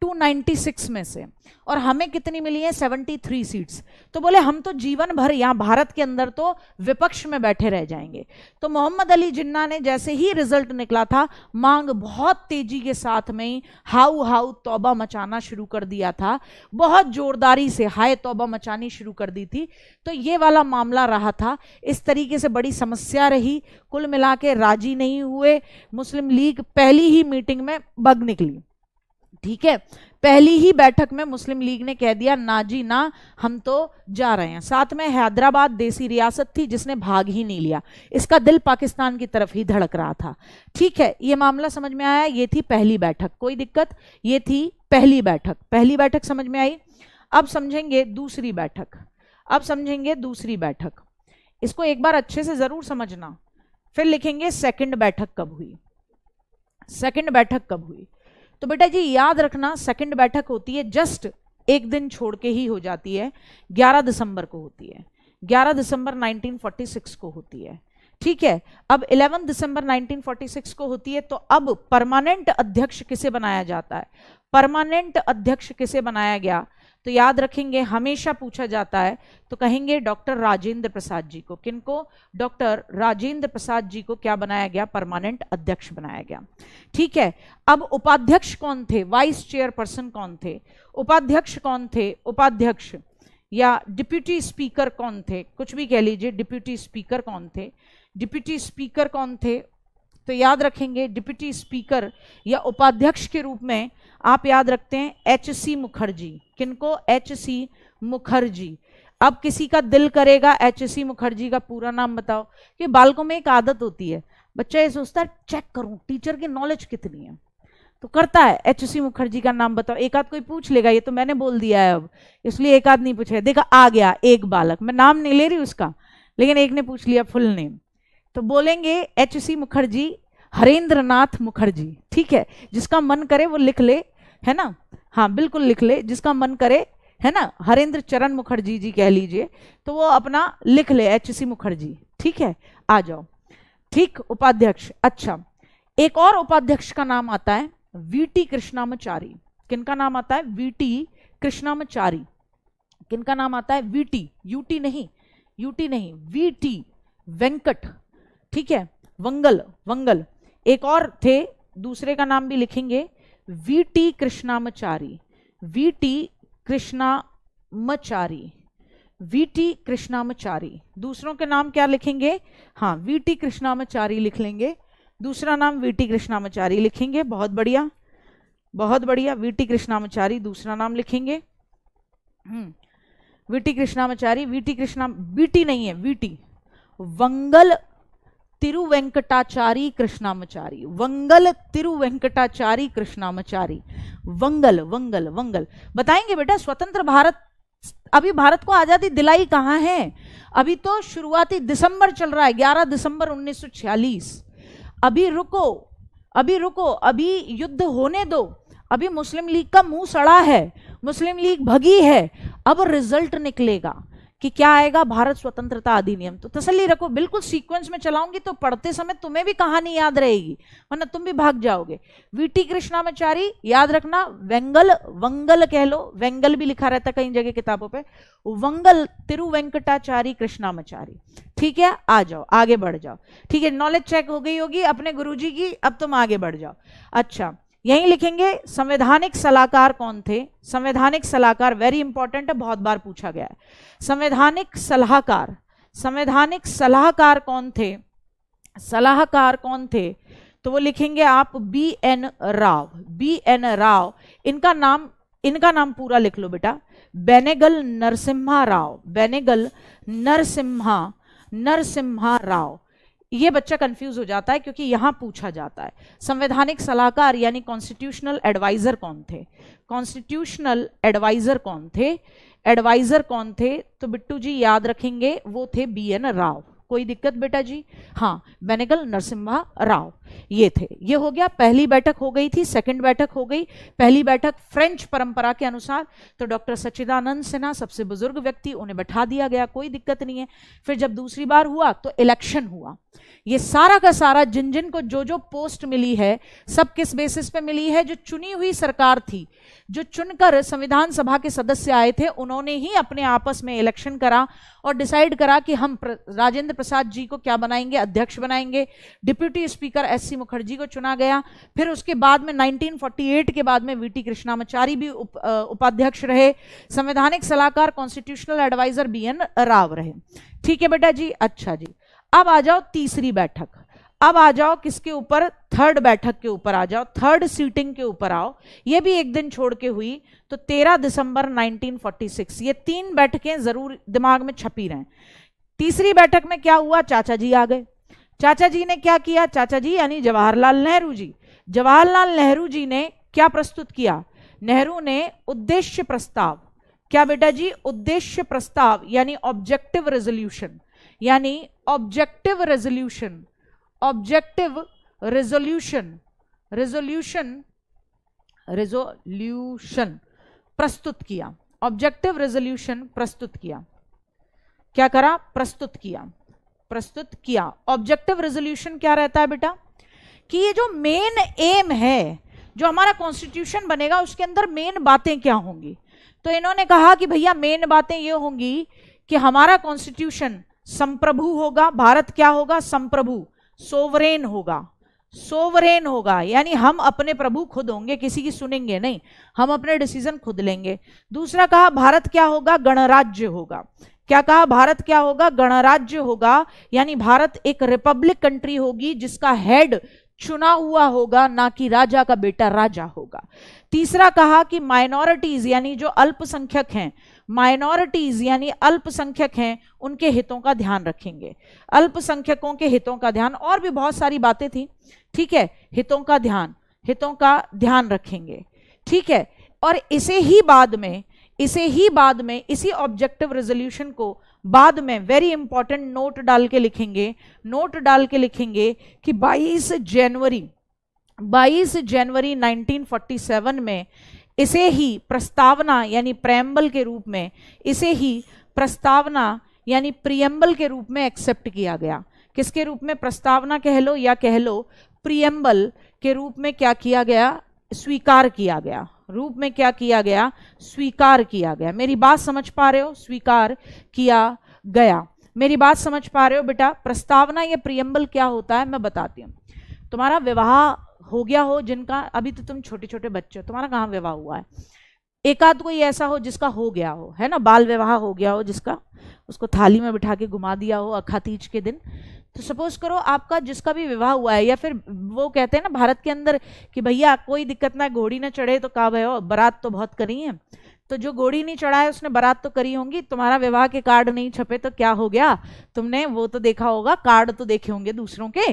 296 में से, और हमें कितनी मिली है? 73 सीट्स। तो बोले हम तो जीवन भर यहां भारत के अंदर तो विपक्ष में बैठे रह जाएंगे। तो मोहम्मद अली जिन्ना ने जैसे ही रिजल्ट निकला था, मांग बहुत तेजी के साथ में ही हाउ हाउ तौबा मचाना शुरू कर दिया था, बहुत जोरदारी से हाय तौबा मचानी शुरू कर दी थी। तो ये वाला मामला रहा था। इस तरीके से बड़ी समस्या रही। कुल मिला के राजी नहीं हुए, मुस्लिम लीग पहली ही मीटिंग में बग निकली। ठीक है, पहली ही बैठक में मुस्लिम लीग ने कह दिया ना जी ना, हम तो जा रहे हैं। साथ में हैदराबाद देसी रियासत थी जिसने भाग ही नहीं लिया, इसका दिल पाकिस्तान की तरफ ही धड़क रहा था। ठीक है, ये मामला समझ में आया, ये थी पहली बैठक, कोई दिक्कत, ये थी पहली बैठक, पहली बैठक समझ में आई। अब समझेंगे दूसरी बैठक, अब समझेंगे दूसरी बैठक, इसको एक बार अच्छे से जरूर समझना, फिर लिखेंगे सेकंड बैठक कब हुई, सेकंड बैठक कब हुई। तो बेटा जी याद रखना, सेकंड बैठक होती है जस्ट एक दिन छोड़ के ही हो जाती है, 11 दिसंबर को होती है, 11 दिसंबर 1946 को होती है। ठीक है, अब 11 दिसंबर 1946 को होती है, तो अब परमानेंट अध्यक्ष किसे बनाया जाता है, परमानेंट अध्यक्ष किसे बनाया गया, तो याद रखेंगे हमेशा पूछा जाता है, तो कहेंगे डॉक्टर राजेंद्र प्रसाद जी को। किनको, डॉक्टर राजेंद्र प्रसाद जी को क्या बनाया गया, परमानेंट अध्यक्ष बनाया गया। ठीक है, अब उपाध्यक्ष कौन थे, वाइस चेयरपर्सन कौन थे, उपाध्यक्ष कौन थे, उपाध्यक्ष या डिप्यूटी स्पीकर कौन थे, कुछ भी कह लीजिए, डिप्यूटी स्पीकर कौन थे, डिप्यूटी स्पीकर कौन थे, तो याद रखेंगे डिप्यूटी स्पीकर या उपाध्यक्ष के रूप में आप याद रखते हैं एच.सी. मुखर्जी। किनको, एच.सी. मुखर्जी। अब किसी का दिल करेगा एच.सी. मुखर्जी का पूरा नाम बताओ, कि बालकों में एक आदत होती है, बच्चा ये सोचता है चेक करूं टीचर की नॉलेज कितनी है, तो करता है एच.सी. मुखर्जी का नाम बताओ, एक आध कोई पूछ लेगा, ये तो मैंने बोल दिया है अब, इसलिए एक आध नहीं पूछेगा, देखा आ गया एक बालक, मैं नाम नहीं ले रही उसका, लेकिन एक ने पूछ लिया फुल नेम, तो बोलेंगे एच.सी. मुखर्जी, हरेंद्र नाथ मुखर्जी। ठीक है, जिसका मन करे वो लिख ले, है ना, हाँ बिल्कुल लिख ले, जिसका मन करे, है ना, हरेंद्र चरण मुखर्जी जी कह लीजिए, तो वो अपना लिख ले एच.सी. मुखर्जी। ठीक है, आ जाओ। ठीक, उपाध्यक्ष। अच्छा, एक और उपाध्यक्ष का नाम आता है वी.टी. कृष्णामाचारी। किनका नाम आता है, वी.टी. कृष्णामाचारी। किनका नाम आता है, वी.टी. यूटी नहीं, यूटी नहीं, वी.टी. वेंकट। ठीक है, वंगल, वंगल। एक और थे, दूसरे का नाम भी लिखेंगे, VT. Krishnamachari, VT. Krishnamachari, VT. Krishnamachari. दूसरों के नाम क्या लिखेंगे, हाँ वी.टी. कृष्णामाचारी लिख लेंगे, दूसरा नाम वी.टी. कृष्णामाचारी लिखेंगे, बहुत बढ़िया, बहुत बढ़िया, वी.टी. कृष्णामाचारी दूसरा नाम लिखेंगे। VT. Krishnamachari, VT. Krishna, VT. नहीं है, वी.टी. वंगल तिरुवेंकटाचारी कृष्णामाचारी, वंगल तिरुवेंकटाचारी कृष्णामाचारी, वंगल, वंगल, वंगल। बताएंगे बेटा स्वतंत्र भारत, अभी भारत को आजादी दिलाई कहां है, अभी तो शुरुआती दिसंबर चल रहा है, 11 दिसंबर 1946। अभी रुको, अभी रुको, अभी युद्ध होने दो, अभी मुस्लिम लीग का मुंह सड़ा है, मुस्लिम लीग भगी है, अब रिजल्ट निकलेगा कि क्या आएगा, भारत स्वतंत्रता अधिनियम। तो तसल्ली रखो, बिल्कुल सीक्वेंस में चलाऊंगी तो पढ़ते समय तुम्हें भी कहानी याद रहेगी, वरना तुम भी भाग जाओगे। वी.टी. कृष्णामाचारी याद रखना, वेंगल, वंगल कह लो, वेंगल भी लिखा रहता कई जगह किताबों पे, वंगल तिरुवेंकटाचारी कृष्णामाचारी। ठीक है, आ जाओ, आगे बढ़ जाओ। ठीक है, नॉलेज चेक हो गई होगी अपने गुरुजी की, अब तुम आगे बढ़ जाओ। अच्छा, यही लिखेंगे संवैधानिक सलाहकार कौन थे, संवैधानिक सलाहकार वेरी इंपॉर्टेंट है, बहुत बार पूछा गया है। संवैधानिक सलाहकार, संवैधानिक सलाहकार कौन थे, सलाहकार कौन थे, तो वो लिखेंगे आप बी.एन. राव, बी.एन. राव। इनका नाम पूरा लिख लो बेटा, बेनेगल नरसिम्हा राव, बेनेगल नरसिम्हा राव। ये बच्चा कंफ्यूज हो जाता है क्योंकि यहां पूछा जाता है संवैधानिक सलाहकार यानी कॉन्स्टिट्यूशनल एडवाइजर कौन थे, कॉन्स्टिट्यूशनल एडवाइजर कौन थे, एडवाइजर कौन थे, तो बिट्टू जी याद रखेंगे वो थे बी.एन. राव। कोई दिक्कत बेटा जी, हाँ बेनेगल नरसिम्हा राव ये थे। ये हो गया, पहली बैठक हो गई थी, सेकंड बैठक हो गई। पहली बैठक फ्रेंच परंपरा के अनुसार तो डॉक्टर सच्चिदानंद सिन्हा सबसे बुजुर्ग व्यक्ति, उन्हें बैठा दिया गया, कोई दिक्कत नहीं है। फिर जब दूसरी बार हुआ तो इलेक्शन हुआ। ये सारा का सारा जिन जिन को जो जो पोस्ट मिली है सब किस बेसिस पे मिली है, जो चुनी हुई सरकार थी, जो चुनकर संविधान सभा के सदस्य आए थे, उन्होंने ही अपने आपस में इलेक्शन करा और डिसाइड करा कि हम राजेंद्र प्रसाद जी को क्या बनाएंगे, अध्यक्ष बनाएंगे। Deputy speaker SC. मुखर्जी को चुना गया। फिर उसके बाद में 1948 के बाद में वी.टी. कृष्णामाचारी भी उपाध्यक्ष रहे। संवैधानिक सलाहकार कॉन्स्टिट्यूशनल एडवाइजर बी.एन. राव रहे। ठीक है बेटा जी, अच्छा जी। अब आ जाओ तीसरी बैठक। अब आ जाओ किसके ऊपर, थर्ड बैठक के ऊपर आ जाओ, थर्ड सीटिंग के ऊपर आओ। ये भी एक दिन छोड़ के हुई, तो 13 दिसंबर 1946। ये 3 बैठकें जरूर दिमाग में छपी रहें। तीसरी बैठक में क्या हुआ, चाचा जी आ गए। चाचा जी ने क्या किया, चाचा जी यानी जवाहरलाल नेहरू जी, जवाहरलाल नेहरू जी ने क्या प्रस्तुत किया, नेहरू ने उद्देश्य प्रस्ताव, क्या बेटा जी, उद्देश्य प्रस्ताव यानी ऑब्जेक्टिव रेजोल्यूशन, यानी objective resolution, objective resolution, resolution, resolution प्रस्तुत किया, ऑब्जेक्टिव रेजोल्यूशन प्रस्तुत किया। क्या करा, प्रस्तुत किया, प्रस्तुत किया। ऑब्जेक्टिव रेजोल्यूशन क्या रहता है बेटा, कि ये जो मेन एम है, जो हमारा कॉन्स्टिट्यूशन बनेगा उसके अंदर मेन बातें क्या होंगी। तो इन्होंने कहा कि भैया मेन बातें ये होंगी कि हमारा कॉन्स्टिट्यूशन संप्रभु होगा, भारत क्या होगा, संप्रभु, सोवरेन होगा, सोवरेन होगा, यानी हम अपने प्रभु खुद होंगे, किसी की सुनेंगे नहीं, हम अपने डिसीजन खुद लेंगे। दूसरा कहा भारत क्या होगा, गणराज्य होगा। क्या कहा, भारत क्या होगा, गणराज्य होगा, यानी भारत एक रिपब्लिक कंट्री होगी जिसका हेड चुना हुआ होगा, ना कि राजा का बेटा राजा होगा। तीसरा कहा कि माइनॉरिटीज यानी जो अल्पसंख्यक हैं, माइनॉरिटीज यानी अल्पसंख्यक हैं, उनके हितों का ध्यान रखेंगे, अल्पसंख्यकों के हितों का ध्यान, और भी बहुत सारी बातें थी, ठीक है, हितों का ध्यान, हितों का ध्यान रखेंगे, ठीक है। और इसे ही बाद में, इसी ऑब्जेक्टिव रेजोल्यूशन को बाद में वेरी इंपॉर्टेंट नोट डाल के लिखेंगे, नोट डाल के लिखेंगे कि 22 जनवरी 1947 में इसे ही प्रस्तावना यानी प्रेम्बल के रूप में, इसे ही प्रस्तावना यानी प्रियम्बल के रूप में एक्सेप्ट किया गया। किसके रूप में, प्रस्तावना कह लो या कह लो प्रियम्बल के रूप में क्या किया गया, स्वीकार किया गया, रूप में क्या किया गया, स्वीकार किया गया। मेरी बात समझ पा रहे हो, स्वीकार किया गया, मेरी बात समझ पा रहे हो बेटा। प्रस्तावना या प्रियम्बल क्या होता है मैं बताती हूँ। तुम्हारा विवाह हो गया हो, जिनका, अभी तो तुम छोटे छोटे बच्चे हो, तुम्हारा कहाँ विवाह हुआ है, एक आध कोई ऐसा हो जिसका हो गया हो, है ना, बाल विवाह हो गया हो, जिसका उसको थाली में बिठा के घुमा दिया हो अखातीज के दिन। तो सपोज करो आपका जिसका भी विवाह हुआ है, या फिर वो कहते हैं ना भारत के अंदर कि भैया कोई दिक्कत ना, घोड़ी ना चढ़े तो का भयो, बारात तो बहुत करी है, तो जो घोड़ी नहीं चढ़ा है उसने बारात तो करी होंगी। तुम्हारा विवाह के कार्ड नहीं छपे तो क्या हो गया, तुमने वो तो देखा होगा, कार्ड तो देखे होंगे दूसरों के।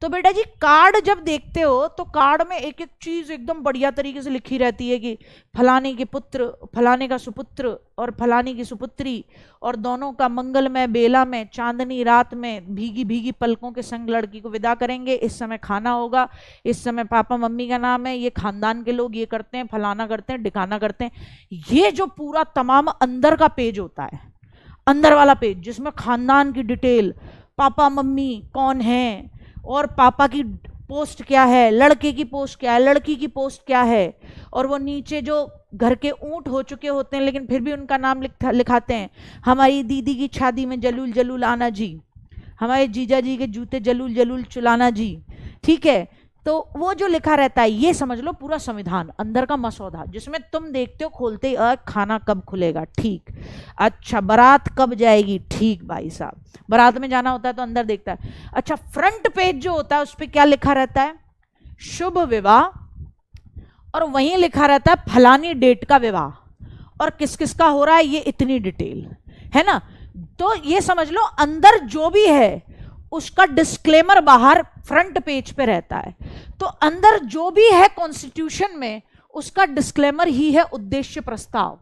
तो बेटा जी कार्ड जब देखते हो तो कार्ड में एक एक चीज एकदम बढ़िया तरीके से लिखी रहती है कि फलाने के पुत्र, फलाने का सुपुत्र और फलाने की सुपुत्री, और दोनों का मंगलमय बेला में चांदनी रात में भीगी भीगी पलकों के संग लड़की को विदा करेंगे। इस समय खाना होगा, इस समय पापा मम्मी का नाम है, ये खानदान के लोग ये करते हैं, फलाना करते हैं, डिकाना करते हैं। ये जो पूरा तमाम अंदर का पेज होता है, अंदर वाला पेज, जिसमें खानदान की डिटेल, पापा मम्मी कौन है, और पापा की पोस्ट क्या है, लड़के की पोस्ट क्या है, लड़की की पोस्ट क्या है, और वो नीचे जो घर के ऊंट हो चुके होते हैं लेकिन फिर भी उनका नाम लिखाते हैं, हमारी दीदी की शादी में जलूल जलूल आना जी, हमारे जीजा जी के जूते जलूल जलूल चुलाना जी, ठीक है। तो वो जो लिखा रहता है, ये समझ लो पूरा संविधान, अंदर का मसौदा, जिसमें तुम देखते हो खोलते ही खाना कब खुलेगा, ठीक, अच्छा बारात कब जाएगी, ठीक भाई साहब, बारात में जाना होता है तो अंदर देखता है। अच्छा फ्रंट पेज जो होता है उस पर क्या लिखा रहता है, शुभ विवाह, और वहीं लिखा रहता है फलानी डेट का विवाह, और किस किस का हो रहा है ये इतनी डिटेल, है ना। तो ये समझ लो अंदर जो भी है उसका डिस्क्लेमर बाहर फ्रंट पेज पे रहता है। तो अंदर जो भी है कॉन्स्टिट्यूशन में उसका डिस्क्लेमर ही है उद्देश्य प्रस्ताव,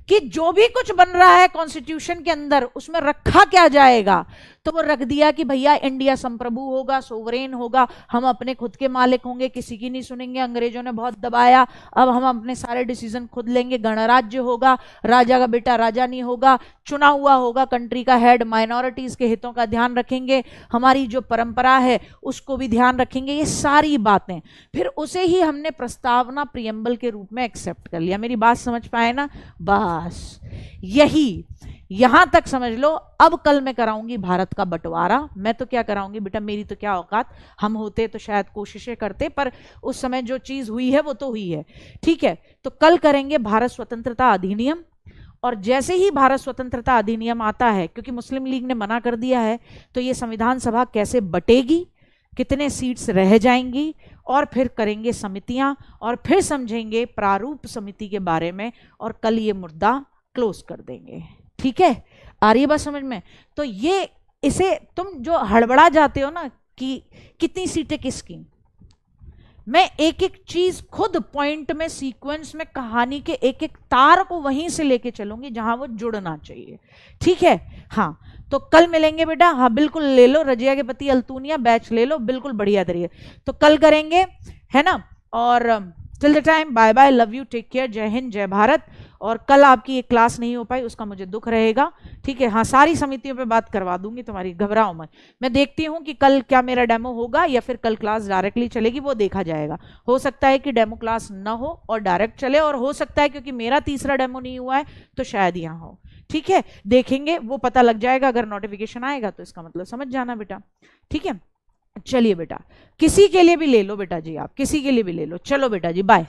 कि जो भी कुछ बन रहा है कॉन्स्टिट्यूशन के अंदर उसमें रखा क्या जाएगा। तो वो रख दिया कि भैया इंडिया संप्रभु होगा, सोवरेन होगा, हम अपने खुद के मालिक होंगे, किसी की नहीं सुनेंगे, अंग्रेजों ने बहुत दबाया, अब हम अपने सारे डिसीजन खुद लेंगे, गणराज्य होगा, राजा का बेटा राजा नहीं होगा, चुना हुआ होगा कंट्री का हेड, माइनॉरिटीज के हितों का ध्यान रखेंगे, हमारी जो परंपरा है उसको भी ध्यान रखेंगे, ये सारी बातें। फिर उसे ही हमने प्रस्तावना प्रियम्बल के रूप में एक्सेप्ट कर लिया। मेरी बात समझ पाए ना, बस यही यहां तक समझ लो। अब कल मैं कराऊंगी भारत का बंटवारा। मैं तो क्या कराऊंगी बेटा, मेरी तो क्या औकात, हम होते तो शायद कोशिशें करते, पर उस समय जो चीज हुई है वो तो हुई है, ठीक है। तो कल करेंगे भारत स्वतंत्रता अधिनियम, और जैसे ही भारत स्वतंत्रता अधिनियम आता है, क्योंकि मुस्लिम लीग ने मना कर दिया है, तो ये संविधान सभा कैसे बटेगी, कितने सीट्स रह जाएंगी, और फिर करेंगे समितियां, और फिर समझेंगे प्रारूप समिति के बारे में, और कल ये मुद्दा क्लोज कर देंगे। ठीक है, आ रही है बात समझ में? तो ये इसे तुम जो हड़बड़ा जाते हो ना कि कितनी सीटें किसकी, मैं एक एक चीज खुद पॉइंट में, सीक्वेंस में, कहानी के एक एक तार को वहीं से लेके चलूंगी जहां वो जुड़ना चाहिए। ठीक है, हाँ, तो कल मिलेंगे बेटा। हाँ बिल्कुल, ले लो रजिया के पति अल्तुनिया बैच ले लो, बिल्कुल बढ़िया तरीके। तो कल करेंगे, है ना। और till the time, bye bye, love you, take care, जय हिंद, जय भारत। और कल आपकी एक क्लास नहीं हो पाई उसका मुझे दुख रहेगा। ठीक है, हाँ, सारी समितियों पे बात करवा दूंगी तुम्हारी, घबराओ मत। मैं देखती हूँ कि कल क्या मेरा डेमो होगा या फिर कल क्लास डायरेक्टली चलेगी, वो देखा जाएगा। हो सकता है कि डेमो क्लास ना हो और डायरेक्ट चले, और हो सकता है क्योंकि मेरा तीसरा डेमो नहीं हुआ है तो शायद यहाँ हो। ठीक है, देखेंगे, वो पता लग जाएगा। अगर नोटिफिकेशन आएगा तो इसका मतलब समझ जाना बेटा। ठीक है, चलिए बेटा, किसी के लिए भी ले लो बेटा जी, आप किसी के लिए भी ले लो। चलो बेटा जी, बाय।